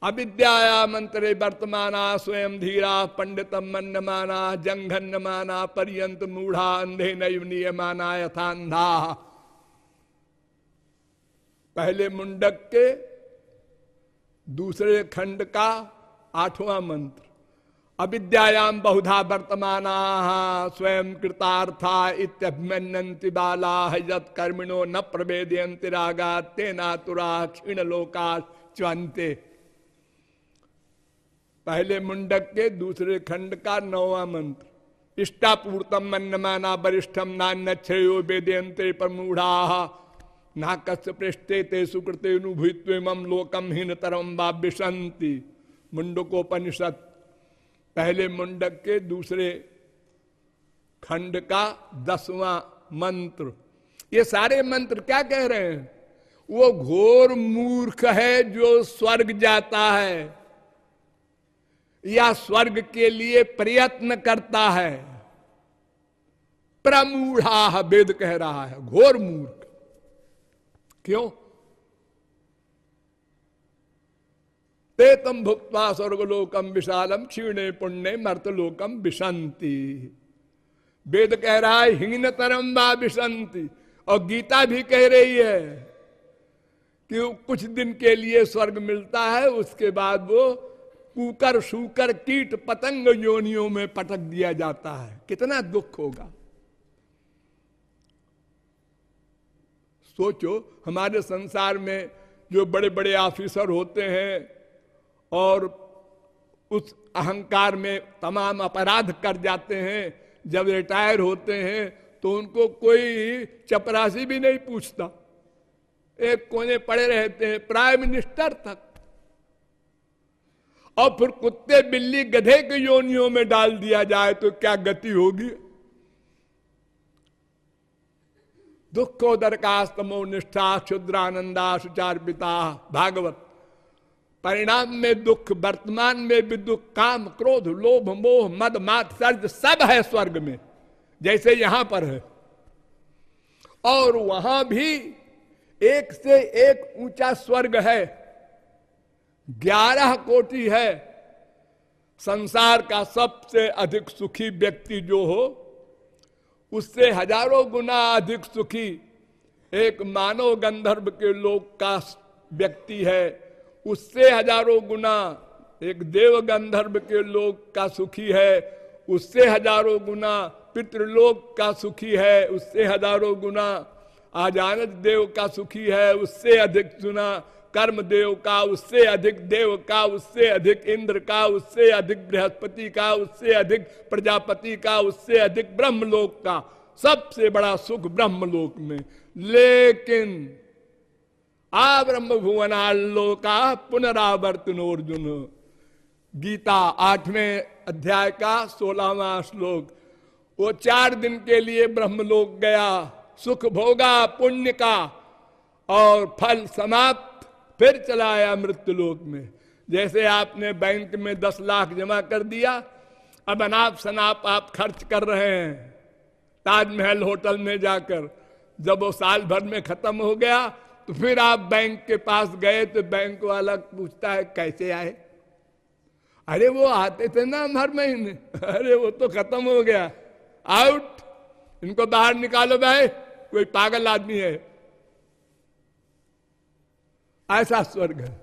अविद्याया मंत्रे वर्तमाना स्वयं धीरा पंडितम मन्यमाना जंघन्यमाना पर्यंत मूढ़ा अंधे नैव नियमाना यथांधा। पहले मुंडक के दूसरे खंड का 8वां मंत्र। अविद्यायाम बहुधा वर्तमाना स्वयं कृतार्था इत्यभिमन्यन्ति बाला यत् कर्मिणो न प्रवेदयन्ति रागा तेनातुरा क्षीण लोका च्वन्ते। पहले मुंडक के दूसरे खंड का 9वां मंत्र। इष्टापूर्तम मन्यमाना वरिष्ठम नान्यच्छ्रेयो वेदयन्ते प्रमूढ़ा नाकस्य पृष्ठे ते सुकृते नुभूत्वेमं लोकम हीनतरम वा विशन्ति। मुंडकोपनिषद पहले मुंडक के दूसरे खंड का 10वां मंत्र। ये सारे मंत्र क्या कह रहे हैं? वो घोर मूर्ख है जो स्वर्ग जाता है या स्वर्ग के लिए प्रयत्न करता है। प्रमूढ़ा वेद कह रहा है, घोर मूर्ख। क्यों? ते तम भुक्त्वा स्वर्गलोकम विशालम क्षीणे पुण्य मर्तलोकम विशंति। वेद कह रहा है हीनतरम वा विशंति, और गीता भी कह रही है कि कुछ दिन के लिए स्वर्ग मिलता है, उसके बाद वो कुकर शूकर कीट पतंग योनियों में पटक दिया जाता है। कितना दुख होगा। सोचो, हमारे संसार में जो बड़े बड़े ऑफिसर होते हैं और उस अहंकार में तमाम अपराध कर जाते हैं, जब रिटायर होते हैं तो उनको कोई चपरासी भी नहीं पूछता, एक कोने पड़े रहते हैं, प्राइम मिनिस्टर तक। और फिर कुत्ते बिल्ली गधे के योनियों में डाल दिया जाए तो क्या गति होगी। दुखोदरकास्तमो निष्ठा क्षुद्रानंदा सुचार पिता, भागवत। परिणाम में दुख, वर्तमान में भी दुख, काम क्रोध लोभ मोह मद मात्सर्य सब है स्वर्ग में, जैसे यहां पर है। और वहां भी एक से एक ऊंचा स्वर्ग है, 11 कोटि है। संसार का सबसे अधिक सुखी व्यक्ति जो हो, उससे हजारों गुना अधिक सुखी एक मानव गंधर्व के लोक का व्यक्ति है, उससे हजारों गुना एक देव गंधर्व के लोक का सुखी है, उससे हजारों गुना पितृलोक का सुखी है, उससे हजारों गुना आजानद देव का सुखी है, उससे अधिक सुना कर्म देव का, उससे अधिक देव का, उससे अधिक इंद्र का, उससे अधिक बृहस्पति का, उससे अधिक प्रजापति का, उससे अधिक ब्रह्मलोक का। सबसे बड़ा सुख ब्रह्मलोक में। लेकिन आ ब्रह्म भुवनालोका पुनरावर्तनोर्जुन, गीता 8वें अध्याय का 16वां श्लोक। वो 4 दिन के लिए ब्रह्मलोक गया, सुख भोगा पुण्य का, और फल समाप्त, फिर चला आया मृत्युलोक में। जैसे आपने बैंक में 10 लाख जमा कर दिया, अब अनाप शनाप आप खर्च कर रहे हैं ताजमहल होटल में जाकर। जब वो साल भर में खत्म हो गया तो फिर आप बैंक के पास गए तो बैंक वाला पूछता है कैसे आए? अरे वो आते थे ना हर महीने, अरे वो तो खत्म हो गया, आउट, इनको बाहर निकालो भाई, कोई पागल आदमी है। ऐसा स्वर्ग है।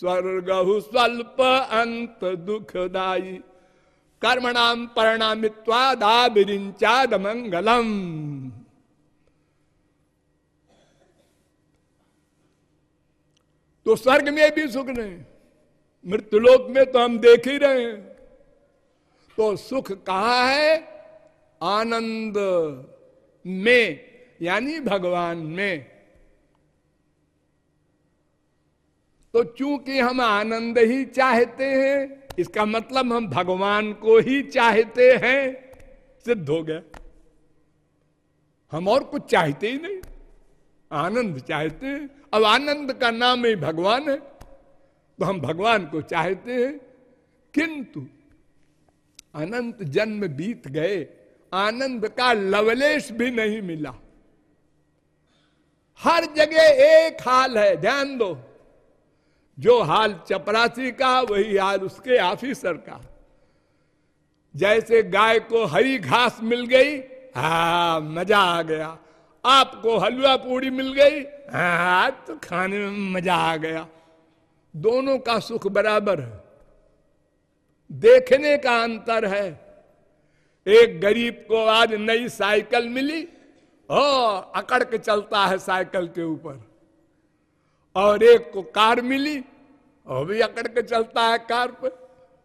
स्वर्गहु स्वल्प अंत दुखदायी कर्मणाम परिणामित्वादाविरिंचाद मंगलम। तो स्वर्ग में भी सुख नहीं, मृत्युलोक में तो हम देख ही रहे हैं। तो सुख कहां है? आनंद में, यानी भगवान में। तो चूंकि हम आनंद ही चाहते हैं, इसका मतलब हम भगवान को ही चाहते हैं, सिद्ध हो गया। हम और कुछ चाहते ही नहीं, आनंद चाहते हैं। अब आनंद का नाम ही भगवान है, तो हम भगवान को चाहते हैं। किंतु अनंत जन्म बीत गए, आनंद का लवलेश भी नहीं मिला। हर जगह एक हाल है, ध्यान दो। जो हाल चपरासी का, वही हाल उसके ऑफिसर का। जैसे गाय को हरी घास मिल गई, हाँ मजा आ गया। आपको हलवा पूड़ी मिल गई, हाँ तो खाने में मजा आ गया। दोनों का सुख बराबर है, देखने का अंतर है। एक गरीब को आज नई साइकिल मिली, अकड़ के चलता है साइकिल के ऊपर, और एक को कार मिली, और भी अकड़ के चलता है कार पर।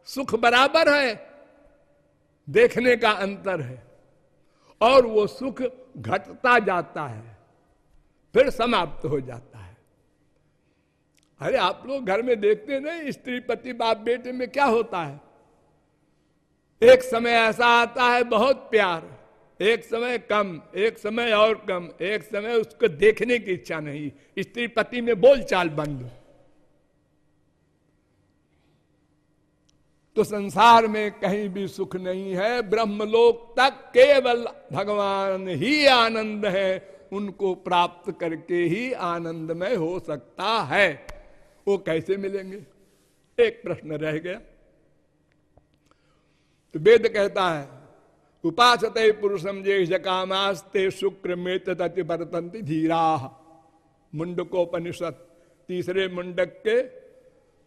सुख बराबर है, देखने का अंतर है। और वो सुख घटता जाता है, फिर समाप्त हो जाता है। अरे आप लोग घर में देखते नहीं, स्त्री पति बाप बेटे में क्या होता है? एक समय ऐसा आता है बहुत प्यार, एक समय कम, एक समय और कम, एक समय उसको देखने की इच्छा नहीं, स्त्री पति में बोलचाल बंद। तो संसार में कहीं भी सुख नहीं है, ब्रह्मलोक तक केवल भगवान ही आनंद है, उनको प्राप्त करके ही आनंदमय हो सकता है। वो कैसे मिलेंगे? एक प्रश्न रह गया। तो वेद कहता है उपासते पुरुषम जेष कामास्ते शुक्र में तति बरतंति धीरा। मुंडकोपनिषद तीसरे मुंडक के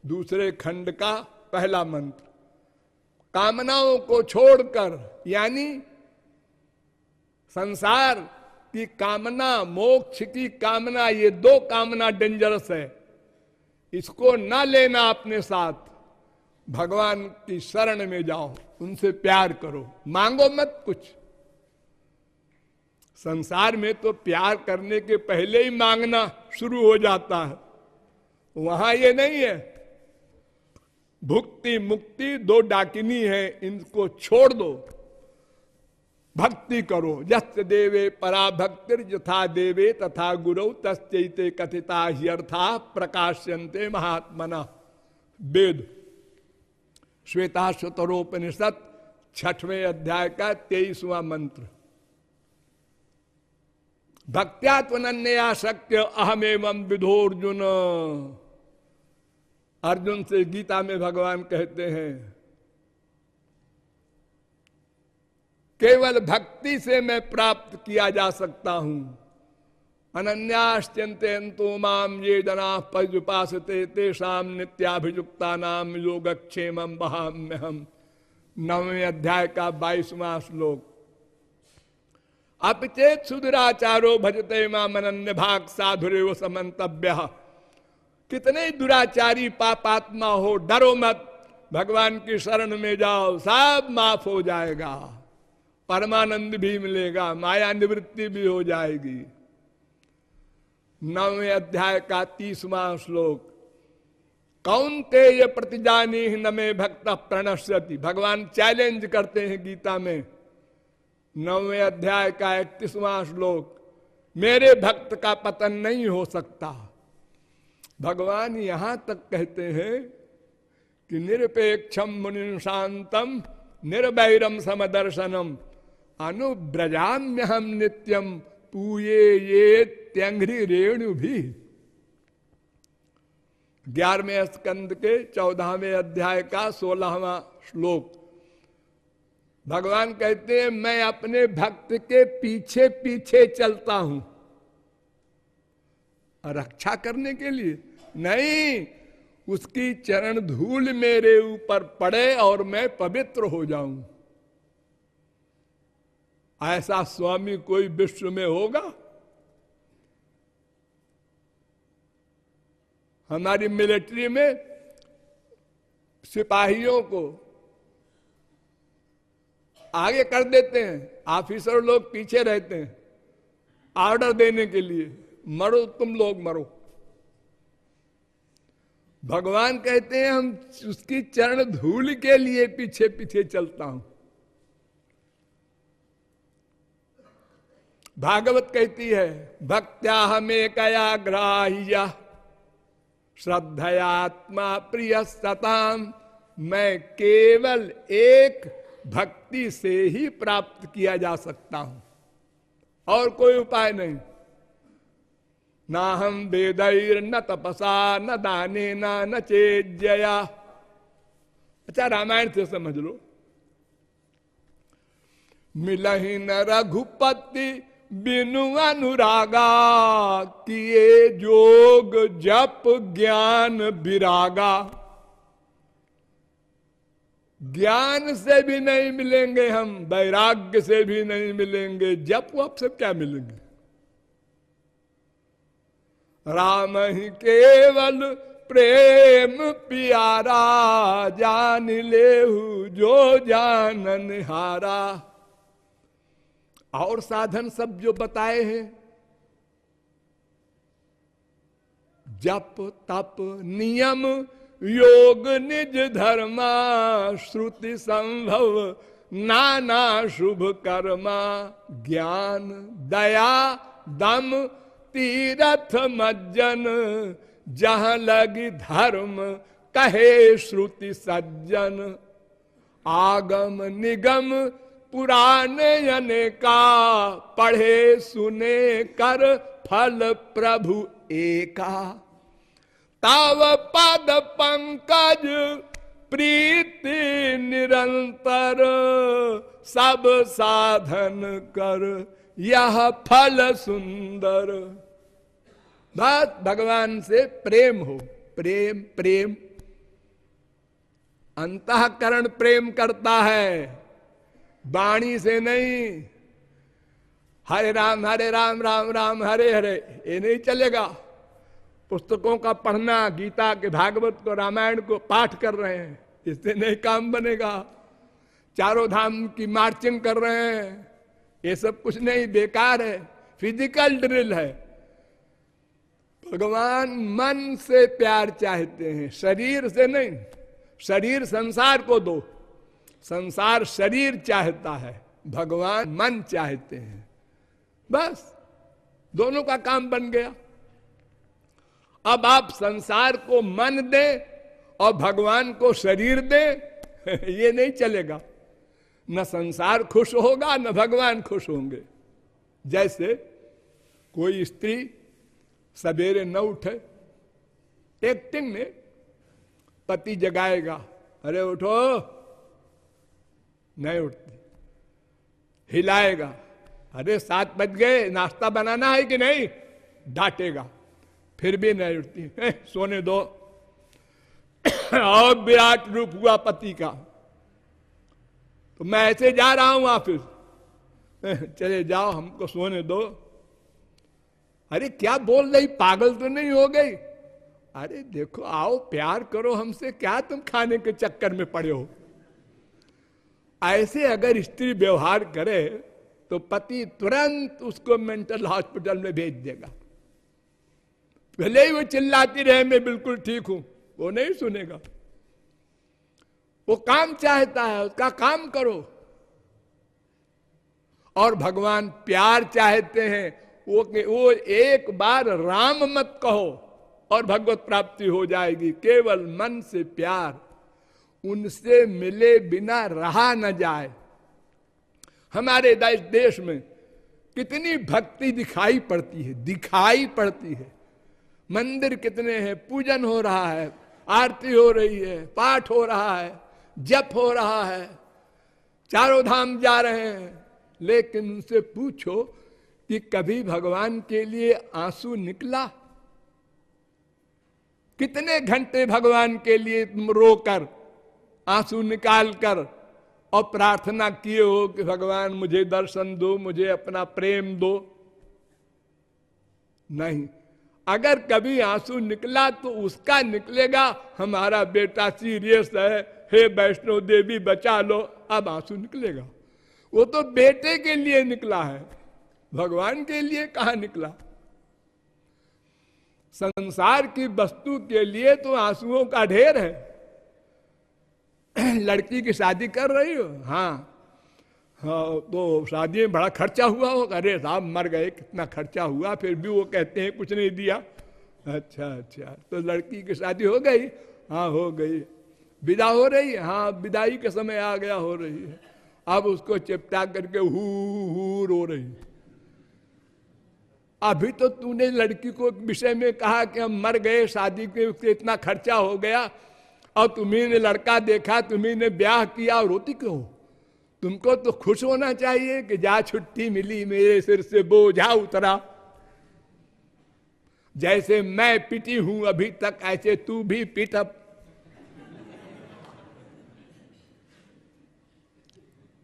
दूसरे खंड का पहला मंत्र। कामनाओं को छोड़कर, यानी संसार की कामना, मोक्ष की कामना, ये दो कामना डेंजरस है, इसको ना लेना अपने साथ। भगवान की शरण में जाओ, उनसे प्यार करो, मांगो मत कुछ। संसार में तो प्यार करने के पहले ही मांगना शुरू हो जाता है, वहां ये नहीं है। भुक्ति मुक्ति दो डाकिनी है, इनको छोड़ दो, भक्ति करो। यस्य देवे परा भक्तिर यथा देवे तथा गुरु तस्ते कथिता ह्यर्था प्रकाश्यन्ते महात्मना। वेद श्वेताश्वतरोपनिषद 6वें अध्याय का 23वां मंत्र। भक्त्या त्वनन्या शक्य अहमेवं विधोर्जुन। अर्जुन से गीता में भगवान कहते हैं केवल भक्ति से मैं प्राप्त किया जा सकता हूं। अनन्याश्चिन्तयन्तो माम ये जना पर्युपासते तेषां नित्याभियुक्ता नाम योगक्षेमं वहाम्यहम्। 9वें अध्याय का 22वां श्लोक। अपचेत सुदुराचारो भजते माम अनन्य भाग साधुरेव समन्तव्यः। कितने दुराचारी पापात्मा हो, डरो मत, भगवान की शरण में जाओ, सब माफ हो जाएगा, परमानंद भी मिलेगा, माया निवृत्ति भी हो जाएगी। 9वें अध्याय का 30वां श्लोक। कौन्तेय प्रतिजानी न मे भक्त प्रणश्यति। भगवान चैलेंज करते हैं गीता में। 9वें अध्याय का 31वां श्लोक। मेरे भक्त का पतन नहीं हो सकता। भगवान यहां तक कहते हैं कि निरपेक्षम मुनि शांतम निर्वैरम समदर्शनम अनुब्रजाम्य हम नित्यम पूये ये त्यंघ्रि रेणु भी। 11वें स्कंद के 14वें अध्याय का 16वां श्लोक। भगवान कहते हैं मैं अपने भक्त के पीछे पीछे चलता हूं, रक्षा करने के लिए नहीं, उसकी चरण धूल मेरे ऊपर पड़े और मैं पवित्र हो जाऊं। ऐसा स्वामी कोई विश्व में होगा? हमारी मिलिट्री में सिपाहियों को आगे कर देते हैं, ऑफिसर लोग पीछे रहते हैं ऑर्डर देने के लिए, मरो तुम लोग मरो। भगवान कहते हैं हम उसकी चरण धूल के लिए पीछे पीछे चलता हूं। भागवत कहती है भक्त्या हमें कया ग्राह्य श्रद्धयात्मा प्रिय सताम। मैं केवल एक भक्ति से ही प्राप्त किया जा सकता हूं, और कोई उपाय नहीं। ना हम वेदैर न तपसा न दाने न चेज्जया। अच्छा रामायण से समझ लो। मिलहि न रघुपति बिनु अनुरागा, किए जोग जप ज्ञान विरागा। ज्ञान से भी नहीं मिलेंगे हम, वैराग्य से भी नहीं मिलेंगे, जप वप से क्या मिलेंगे। राम ही केवल प्रेम प्यारा, जान लेहु जो जानन हारा। और साधन सब जो बताए हैं, जप तप नियम योग निज धर्मा, श्रुति संभव नाना शुभ कर्मा, ज्ञान दया दम तीरथ मज्जन, जहां लगी धर्म कहे श्रुति सज्जन। आगम निगम पुराण अनेका, पढ़े सुने कर फल प्रभु एका। ताव पद पंकज प्रीति निरंतर, सब साधन कर यह फल सुंदर। बस भगवान से प्रेम हो, प्रेम प्रेम। अंतःकरण प्रेम करता है, वाणी से नहीं। हरे राम राम राम हरे हरे ये नहीं चलेगा। पुस्तकों का पढ़ना, गीता के भागवत को रामायण को पाठ कर रहे हैं, इससे नहीं काम बनेगा। चारों धाम की मार्चिंग कर रहे हैं, ये सब कुछ नहीं, बेकार है, फिजिकल ड्रिल है। भगवान मन से प्यार चाहते हैं, शरीर से नहीं। शरीर संसार को दो, संसार शरीर चाहता है, भगवान मन चाहते हैं। बस दोनों का काम बन गया। अब आप संसार को मन दें और भगवान को शरीर दें, ये नहीं चलेगा। न संसार खुश होगा न भगवान खुश होंगे। जैसे कोई स्त्री सवेरे न उठे, एक्टिंग में पति जगाएगा, अरे उठो, नहीं उठती। हिलाएगा, अरे 7 बज गए, नाश्ता बनाना है कि नहीं, डांटेगा, फिर भी नहीं उठती, सोने दो। और विराट रूप हुआ पति का, तो मैं ऐसे जा रहा हूं ऑफिस, चले जाओ, हमको सोने दो। अरे क्या बोल रही, पागल तो नहीं हो गई? अरे देखो, आओ प्यार करो हमसे, क्या तुम खाने के चक्कर में पड़े हो? ऐसे अगर स्त्री व्यवहार करे तो पति तुरंत उसको मेंटल हॉस्पिटल में भेज देगा। भले ही वो चिल्लाती रहे मैं बिल्कुल ठीक हूं, वो नहीं सुनेगा। वो काम चाहता है, उसका काम करो। और भगवान प्यार चाहते हैं, वो एक बार राम मत कहो और भगवत प्राप्ति हो जाएगी। केवल मन से प्यार, उनसे मिले बिना रहा न जाए। हमारे देश में कितनी भक्ति दिखाई पड़ती है, दिखाई पड़ती है। मंदिर कितने हैं, पूजन हो रहा है, आरती हो रही है, पाठ हो रहा है, जप हो रहा है, चारों धाम जा रहे हैं। लेकिन उनसे पूछो कि कभी भगवान के लिए आंसू निकला? कितने घंटे भगवान के लिए तुम रोकर, आंसू निकाल कर और प्रार्थना किए हो कि भगवान मुझे दर्शन दो, मुझे अपना प्रेम दो? नहीं। अगर कभी आंसू निकला तो उसका निकलेगा, हमारा बेटा सीरियस है, हे वैष्णो देवी बचा लो, अब आंसू निकलेगा। वो तो बेटे के लिए निकला है, भगवान के लिए कहां निकला? संसार की वस्तु के लिए तो आंसुओं का ढेर है। लड़की की शादी कर रही हो, हाँ तो शादी में बड़ा खर्चा हुआ होगा। अरे साहब मर गए, कितना खर्चा हुआ, फिर भी वो कहते हैं कुछ नहीं दिया। अच्छा अच्छा, तो लड़की की शादी हो गई? हाँ हो गई। विदा हो रही है? हाँ विदाई के समय आ गया, हो रही है। अब उसको चिपटा करके हू रो रही है। अभी तो तूने लड़की को विषय में कहा कि हम मर गए, शादी के उसके इतना खर्चा हो गया, और तुम्ही ने लड़का देखा, तुम्ही ने ब्याह किया, और रोती क्यों? तुमको तो खुश होना चाहिए कि जा छुट्टी मिली, मेरे सिर से बोझा उतरा। जैसे मैं पिटी हूं अभी तक, ऐसे तू भी पिट अब।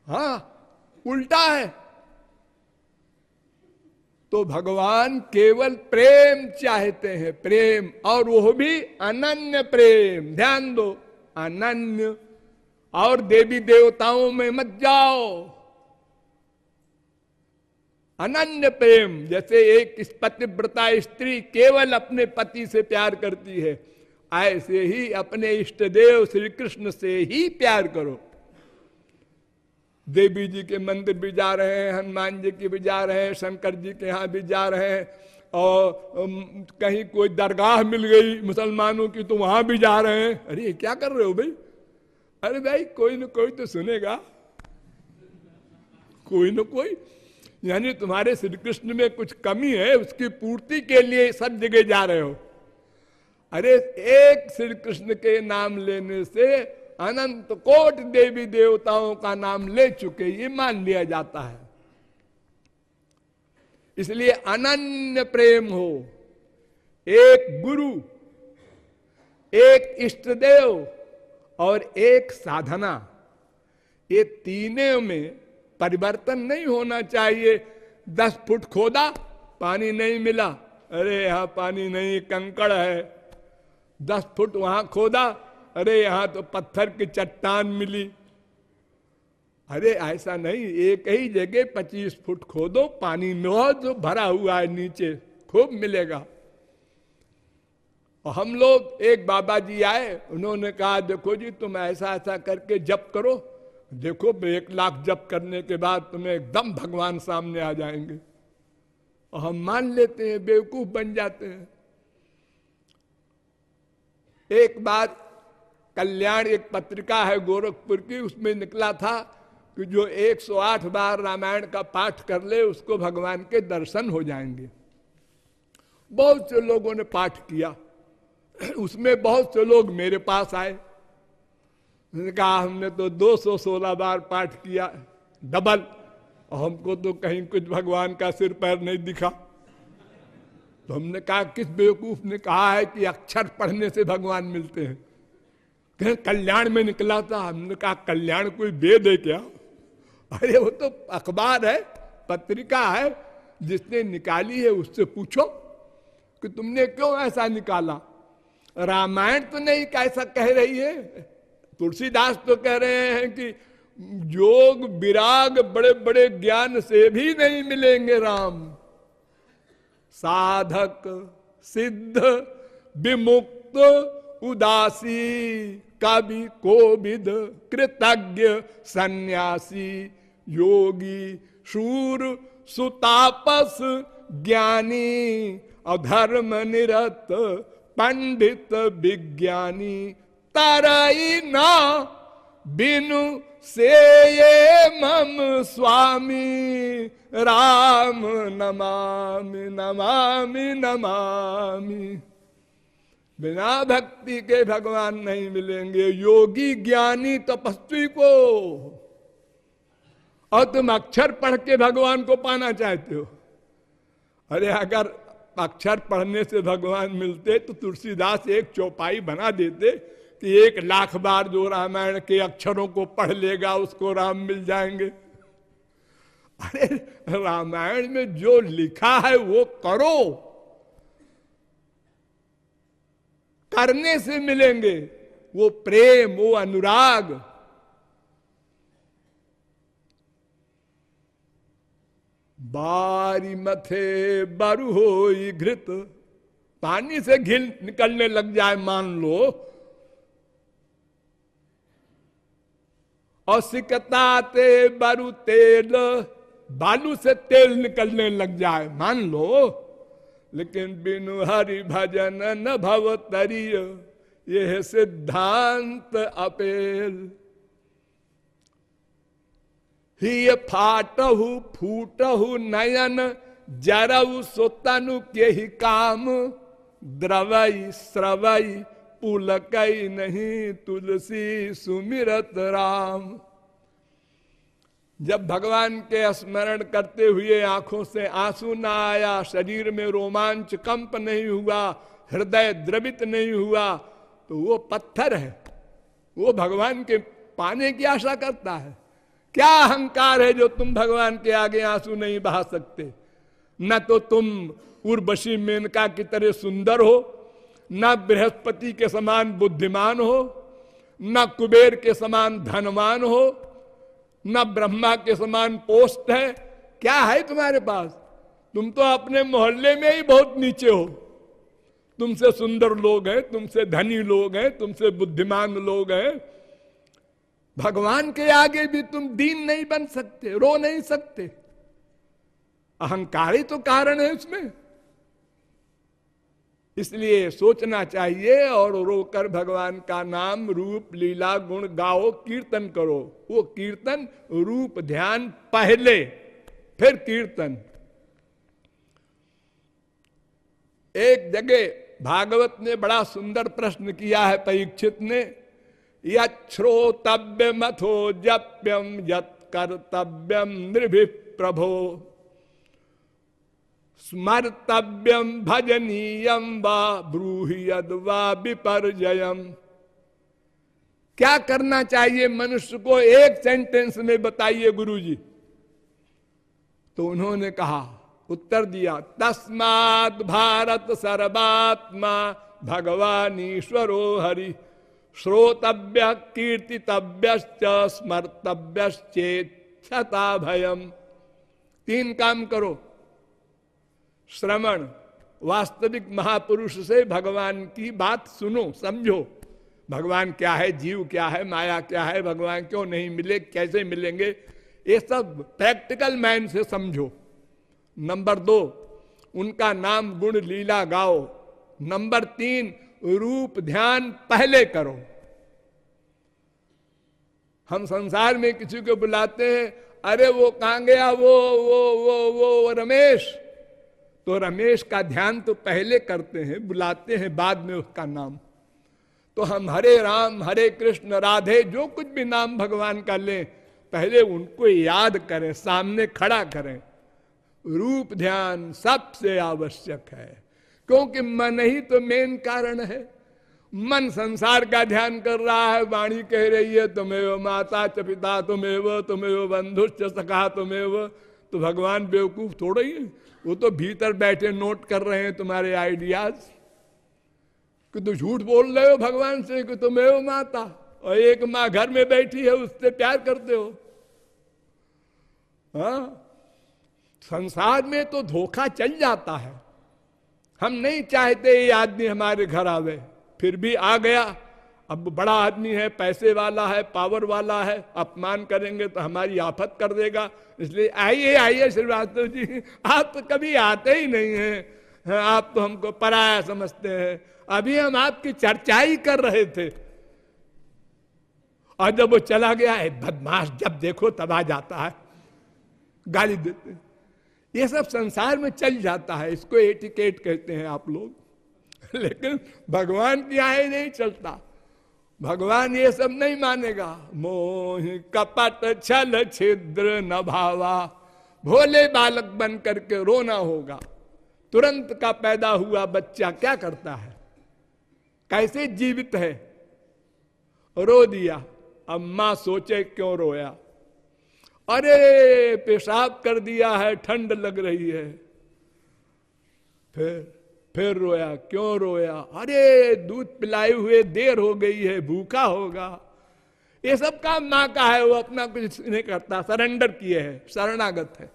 हाँ उल्टा है। तो भगवान केवल प्रेम चाहते हैं, प्रेम, और वो भी अनन्य प्रेम। ध्यान दो, अनन्य। और देवी देवताओं में मत जाओ, अनन्य प्रेम। जैसे एक पतिव्रता स्त्री केवल अपने पति से प्यार करती है, ऐसे ही अपने इष्ट देव श्री कृष्ण से ही प्यार करो। देवी जी के मंदिर भी जा रहे हैं, हनुमान जी के भी जा रहे हैं, शंकर जी के यहाँ भी जा रहे हैं, और कहीं कोई दरगाह मिल गई मुसलमानों की तो वहां भी जा रहे हैं। अरे ये क्या कर रहे हो भाई? अरे भाई कोई न कोई तो सुनेगा, कोई न कोई। यानी तुम्हारे श्री कृष्ण में कुछ कमी है, उसकी पूर्ति के लिए सब जगह जा रहे हो। अरे एक श्री कृष्ण के नाम लेने से अनंत कोटि देवी देवताओं का नाम ले चुके, ये मान लिया जाता है। इसलिए अनन्य प्रेम हो, एक गुरु, एक इष्ट देव और एक साधना, ये तीनों में परिवर्तन नहीं होना चाहिए। 10 फुट खोदा, पानी नहीं मिला, अरे यहां पानी नहीं, कंकड़ है। 10 फुट वहां खोदा, अरे यहां तो पत्थर की चट्टान मिली। अरे ऐसा नहीं, एक ही जगह 25 फुट खोदो, पानी बहुत भरा हुआ है नीचे, खूब मिलेगा। और हम लोग, एक बाबा जी आए, उन्होंने कहा देखो जी तुम ऐसा ऐसा करके जप करो, देखो 1 लाख जप करने के बाद तुम्हें एकदम भगवान सामने आ जाएंगे। और हम मान लेते हैं, बेवकूफ बन जाते हैं। एक बार कल्याण, एक पत्रिका है गोरखपुर की, उसमें निकला था कि जो 108 बार रामायण का पाठ कर ले उसको भगवान के दर्शन हो जाएंगे। बहुत से लोगों ने पाठ किया, उसमें बहुत से लोग मेरे पास आए, उन्होंने कहा हमने तो 216 बार पाठ किया, डबल, और हमको तो कहीं कुछ भगवान का सिर पैर नहीं दिखा। तो हमने कहा किस बेवकूफ ने कहा है कि अक्षर पढ़ने से भगवान मिलते हैं? कहीं कल्याण में निकला था। हमने कहा कल्याण कोई वेद है क्या? अरे वो तो अखबार है, पत्रिका है, जिसने निकाली है उससे पूछो कि तुमने क्यों ऐसा निकाला। रामायण तो नहीं कैसा कह रही है, तुलसीदास तो कह रहे हैं कि योग विराग बड़े बड़े ज्ञान से भी नहीं मिलेंगे राम। साधक सिद्ध विमुक्त उदासी कवि कोविद कृतज्ञ सन्यासी योगी शूर सुतापस ज्ञानी अधर्म निरत पंडित विज्ञानी तरई न बिनु से ये मम स्वामी राम नमामि नमामि नमामि। बिना भक्ति के भगवान नहीं मिलेंगे, योगी ज्ञानी तपस्वी को। और तुम अक्षर पढ़ के भगवान को पाना चाहते हो। अरे अगर अक्षर पढ़ने से भगवान मिलते तो तुलसीदास एक चौपाई बना देते कि 1 लाख बार जो रामायण के अक्षरों को पढ़ लेगा उसको राम मिल जाएंगे। अरे रामायण में जो लिखा है वो करो, करने से मिलेंगे वो प्रेम, वो अनुराग। बारी मथे बरु होई घृत, पानी से घिल निकलने लग जाए मान लो, और सिकताते बरु तेल, बालू से तेल निकलने लग जाए मान लो, लेकिन बिनु हरि भजन न भव तरिय, यह सिद्धांत अपेल। ही फाटहु फूटहु नयन जरऊ सोतनु के ही काम, द्रवई स्रवई पुलकई नहीं तुलसी सुमिरत राम। जब भगवान के स्मरण करते हुए आंखों से आंसू ना आया, शरीर में रोमांच कंप नहीं हुआ, हृदय द्रवित नहीं हुआ, तो वो पत्थर है, वो भगवान के पाने की आशा करता है। क्या अहंकार है जो तुम भगवान के आगे आंसू नहीं बहा सकते? न तो तुम उर्वशी मेनका की तरह सुंदर हो, न बृहस्पति के समान बुद्धिमान हो, न कुबेर के समान धनवान हो, न ब्रह्मा के समान पोस्ट है। क्या है तुम्हारे पास? तुम तो अपने मोहल्ले में ही बहुत नीचे हो। तुमसे सुंदर लोग हैं, तुमसे धनी लोग हैं, तुमसे बुद्धिमान लोग हैं। भगवान के आगे भी तुम दीन नहीं बन सकते, रो नहीं सकते। अहंकार ही तो कारण है उसमें। इसलिए सोचना चाहिए और रोकर भगवान का नाम, रूप, लीला, गुण गाओ, कीर्तन करो। वो कीर्तन, रूप ध्यान पहले, फिर कीर्तन। एक जगह भागवत ने बड़ा सुंदर प्रश्न किया है परीक्षित ने, यश्रोतव्यमथो जप्यम यत् कर्तव्यम नृभिः प्रभो स्मर्तव्यम भजनीयम वा ब्रूहि यद्वा विपर्जयम। क्या करना चाहिए मनुष्य को, एक सेंटेंस में बताइए गुरुजी। तो उन्होंने कहा, उत्तर दिया, तस्मात् भारत सर्वात्मा भगवान ईश्वरो हरि श्रोतव्य कीर्तितव्यश्च स्मर्तव्यश्चेच्छता भयम। 3 काम करो। श्रवण, वास्तविक महापुरुष से भगवान की बात सुनो, समझो। भगवान क्या है, जीव क्या है, माया क्या है, भगवान क्यों नहीं मिले, कैसे मिलेंगे, ये सब प्रैक्टिकल मैन से समझो। नंबर 2, उनका नाम गुण लीला गाओ। नंबर 3, रूप ध्यान पहले करो। हम संसार में किसी को बुलाते हैं, अरे वो कहां गया, वो रमेश, तो रमेश का ध्यान तो पहले करते हैं, बुलाते हैं बाद में उसका नाम। तो हम हरे राम, हरे कृष्ण, राधे, जो कुछ भी नाम भगवान का लें, पहले उनको याद करें, सामने खड़ा करें। रूप ध्यान सबसे आवश्यक है, क्योंकि मन ही तो मेन कारण है। मन संसार का ध्यान कर रहा है, वाणी कह रही है तुमेव माता च पिता तुमेव, तुमेव बंधुश्च सखा तुमेव। तो भगवान बेवकूफ थोड़ा ही है, वो तो भीतर बैठे नोट कर रहे हैं तुम्हारे आइडियाज कि तुम झूठ बोल रहे हो भगवान से कि तुमेव माता, और एक माँ घर में बैठी है उससे प्यार करते हो। हाँ, संसार में तो धोखा चल जाता है। हम नहीं चाहते ये आदमी हमारे घर आवे, फिर भी आ गया। अब बड़ा आदमी है, पैसे वाला है, पावर वाला है, अपमान करेंगे तो हमारी आफत कर देगा। इसलिए आइए आइए श्रीवास्तव जी, आप तो कभी आते ही नहीं हैं, आप तो हमको पराया समझते हैं। अभी हम आपकी चर्चा ही कर रहे थे, और जब वो चला गया है, बदमाश जब देखो तब आ जाता है, गाली देते हैं। ये सब संसार में चल जाता है, इसको एटिकेट कहते हैं आप लोग। लेकिन भगवान की यहाँ नहीं चलता, भगवान ये सब नहीं मानेगा। मोह कपट छल छिद्र न भावा, भोले बालक बन करके रोना होगा। तुरंत का पैदा हुआ बच्चा क्या करता है, कैसे जीवित है, रो दिया। अब मां सोचे क्यों रोया, अरे पेशाब कर दिया है, ठंड लग रही है। फिर रोया, क्यों रोया, अरे दूध पिलाए हुए देर हो गई है, भूखा होगा। ये सब काम मां का है, वो अपना कुछ नहीं करता, सरेंडर किए है, शरणागत है।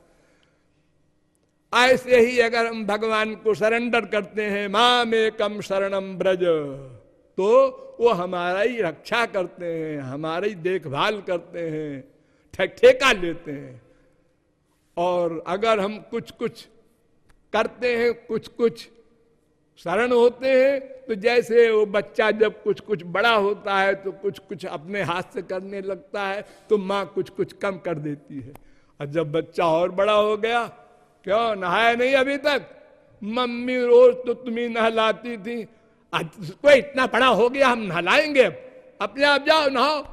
ऐसे ही अगर हम भगवान को सरेंडर करते हैं, मां में कम शरणम ब्रज, तो वो हमारा ही रक्षा करते हैं, हमारी ही देखभाल करते हैं, ठेका लेते हैं। और अगर हम कुछ कुछ करते हैं, कुछ कुछ शरण होते हैं, तो जैसे वो बच्चा जब कुछ कुछ बड़ा होता है तो कुछ कुछ अपने हाथ से करने लगता है, तो माँ कुछ कुछ कम कर देती है। और जब बच्चा और बड़ा हो गया, क्यों नहाया नहीं अभी तक, मम्मी रोज तो तुम्हें नहलाती थी, आज उसको इतना बड़ा हो गया हम नहलाएंगे, अपने आप जाओ नहाओ।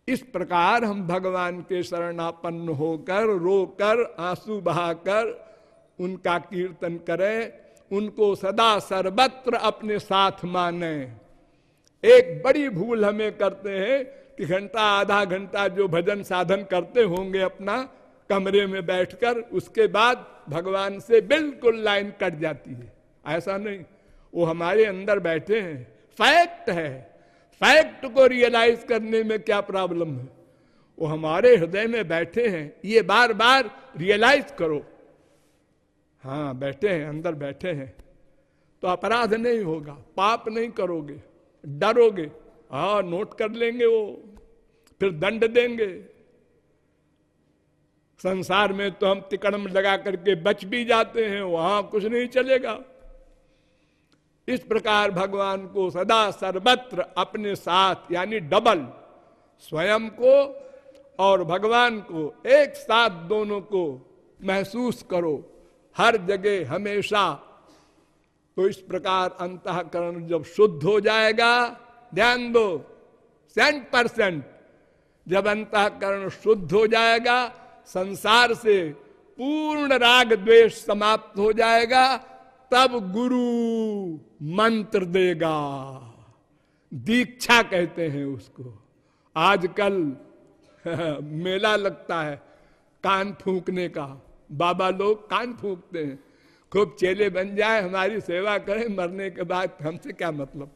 इस प्रकार हम भगवान के शरणापन्न होकर, रोकर, आंसू बहाकर उनका कीर्तन करें, उनको सदा सर्वत्र अपने साथ माने। एक बड़ी भूल हमें करते हैं कि घंटा आधा घंटा जो भजन साधन करते होंगे अपना कमरे में बैठकर, उसके बाद भगवान से बिल्कुल लाइन कट जाती है। ऐसा नहीं, वो हमारे अंदर बैठे हैं, फैक्ट है। फैक्ट को रियलाइज करने में क्या प्रॉब्लम है, वो हमारे हृदय में बैठे हैं, ये बार बार रियलाइज करो। हाँ बैठे हैं, अंदर बैठे हैं, तो अपराध नहीं होगा, पाप नहीं करोगे, डरोगे। हाँ, नोट कर लेंगे वो, फिर दंड देंगे। संसार में तो हम तिकड़म लगा करके बच भी जाते हैं, वहां कुछ नहीं चलेगा। इस प्रकार भगवान को सदा सर्वत्र अपने साथ, यानी डबल, स्वयं को और भगवान को एक साथ, दोनों को महसूस करो हर जगह हमेशा। तो इस प्रकार अंतःकरण जब शुद्ध हो जाएगा, ध्यान दो, 100%, जब अंतःकरण शुद्ध हो जाएगा, संसार से पूर्ण राग द्वेष समाप्त हो जाएगा, तब गुरु मंत्र देगा। दीक्षा कहते हैं उसको। आजकल मेला लगता है कान फूंकने का, बाबा लोग कान फूंकते हैं, खूब चेले बन जाए, हमारी सेवा करें, मरने के बाद हमसे क्या मतलब।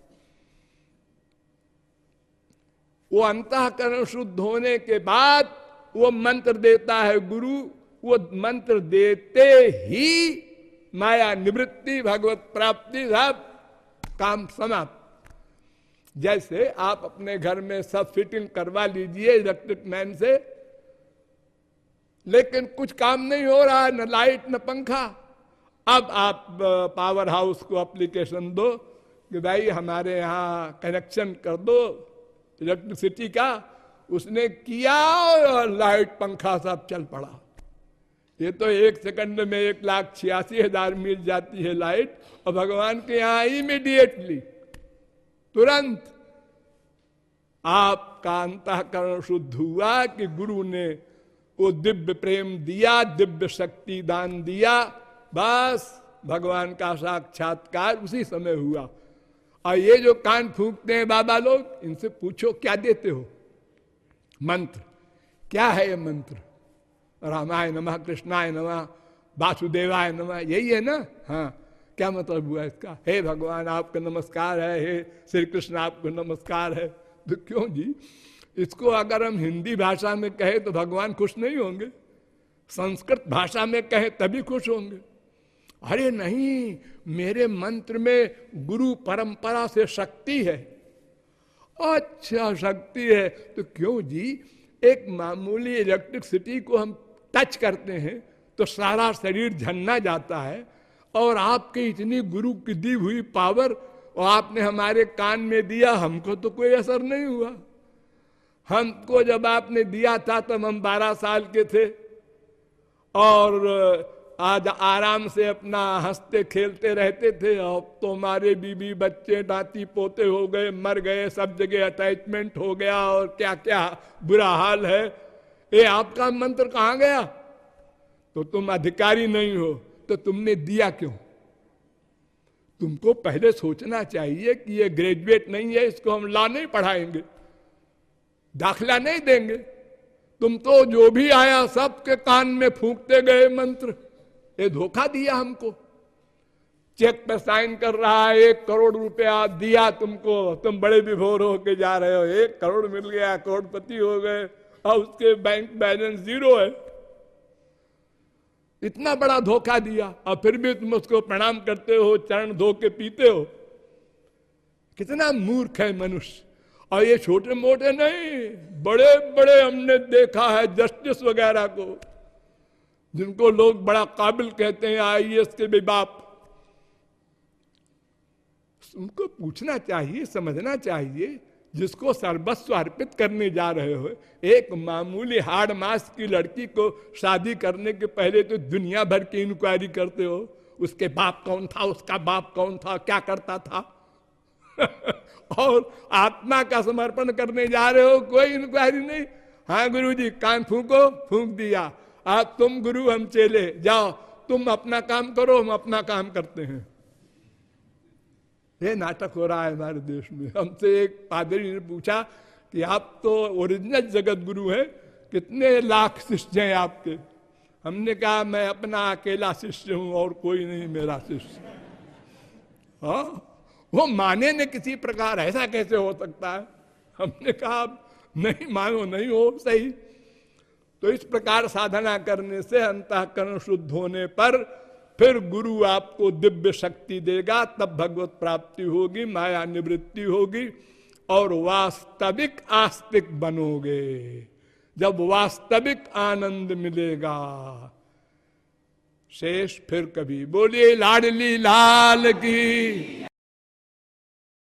वो अंतःकरण शुद्ध होने के बाद वो मंत्र देता है गुरु। वो मंत्र देते ही माया निवृत्ति, भगवत प्राप्ति, सब काम समाप्त। जैसे आप अपने घर में सब फिटिंग करवा लीजिए इलेक्ट्रिक मैन से, लेकिन कुछ काम नहीं हो रहा है, न लाइट न पंखा। अब आप पावर हाउस को एप्लीकेशन दो कि भाई हमारे यहाँ कनेक्शन कर दो इलेक्ट्रिसिटी का। उसने किया और लाइट पंखा सब चल पड़ा। ये तो 1 सेकंड में 1,86,000 मिल जाती है लाइट, और भगवान के यहाँ इमीडिएटली, तुरंत आपका अंतःकरण शुद्ध हुआ कि गुरु ने वो दिव्य प्रेम दिया, दिव्य शक्ति दान दिया, बस भगवान का साक्षात्कार उसी समय हुआ। और ये जो कान फूंकते हैं बाबा लोग, इनसे पूछो क्या देते हो मंत्र, क्या है ये मंत्र? रामाय नमः, कृष्णाय नमः, वासुदेवाय नमः, यही है ना? हाँ, क्या मतलब हुआ इसका? हे भगवान आपका नमस्कार है, हे श्री कृष्ण आपको नमस्कार है। तो क्यों जी, इसको अगर हम हिंदी भाषा में कहें तो भगवान खुश नहीं होंगे, संस्कृत भाषा में कहें तभी खुश होंगे। अरे नहीं, मेरे मंत्र में गुरु परंपरा से शक्ति है। अच्छा, शक्ति है तो क्यों जी, एक मामूली इलेक्ट्रिसिटी को हम टच करते हैं तो सारा शरीर झन्ना जाता है, और आपके इतनी गुरु की दी हुई पावर और आपने हमारे कान में दिया, हमको तो कोई असर नहीं हुआ। हमको जब आपने दिया था तब हम 12 साल के थे, और आज आराम से अपना हंसते खेलते रहते थे। अब तो हमारे बीबी बच्चे नाती पोते हो गए, मर गए, सब जगह अटैचमेंट हो गया, और क्या क्या बुरा हाल है। ये आपका मंत्र कहाँ गया? तो तुम अधिकारी नहीं हो तो तुमने दिया क्यों? तुमको पहले सोचना चाहिए कि ये ग्रेजुएट नहीं है, इसको हम लॉ नहीं पढ़ाएंगे, दाखिला नहीं देंगे। तुम तो जो भी आया सबके कान में फूंकते गए मंत्र। ये धोखा दिया हमको। चेक पे साइन कर रहा है, 1 करोड़ रुपया दिया तुमको, तुम बड़े विभोर होके जा रहे हो, 1 करोड़ मिल गया, करोड़पति हो गए, और उसके बैंक बैलेंस 0 है। इतना बड़ा धोखा दिया, और फिर भी तुम उसको प्रणाम करते हो, चरण धो के पीते हो। कितना मूर्ख है मनुष्य। और ये छोटे मोटे नहीं, बड़े बड़े हमने देखा है जस्टिस वगैरह को, जिनको लोग बड़ा काबिल कहते हैं, IAS के भी बाप। उनको पूछना चाहिए, समझना चाहिए, जिसको सर्वस्व अर्पित करने जा रहे हो। एक मामूली हाड़ मास की लड़की को शादी करने के पहले तो दुनिया भर की इंक्वायरी करते हो, उसके बाप कौन था, उसका बाप कौन था, क्या करता था। और आत्मा का समर्पण करने जा रहे हो, कोई इंक्वायरी नहीं। हाँ गुरुजी, कान फूंको, फूंक दिया, आप तुम गुरु हम चेले, जाओ तुम अपना काम करो, हम अपना काम करते हैं। ये नाटक हो रहा है हमारे देश में। हमसे एक पादरी ने पूछा कि आप तो ओरिजिनल जगत गुरु हैं, कितने लाख शिष्य हैं आपके? हमने कहा मैं अपना अकेला शिष्य हूं और कोई नहीं मेरा शिष्य। हाँ, वो माने न किसी प्रकार, ऐसा कैसे हो सकता है? हमने कहा नहीं मानो, नहीं हो सही। तो इस प्रकार साधना करने से अंतःकरण शुद्ध होने पर फिर गुरु आपको दिव्य शक्ति देगा, तब भगवत प्राप्ति होगी, माया निवृत्ति होगी। और वास्तविक आस्तिक बनोगे। जब वास्तविक आनंद मिलेगा, शेष फिर कभी। बोलिए लाडली लाल की।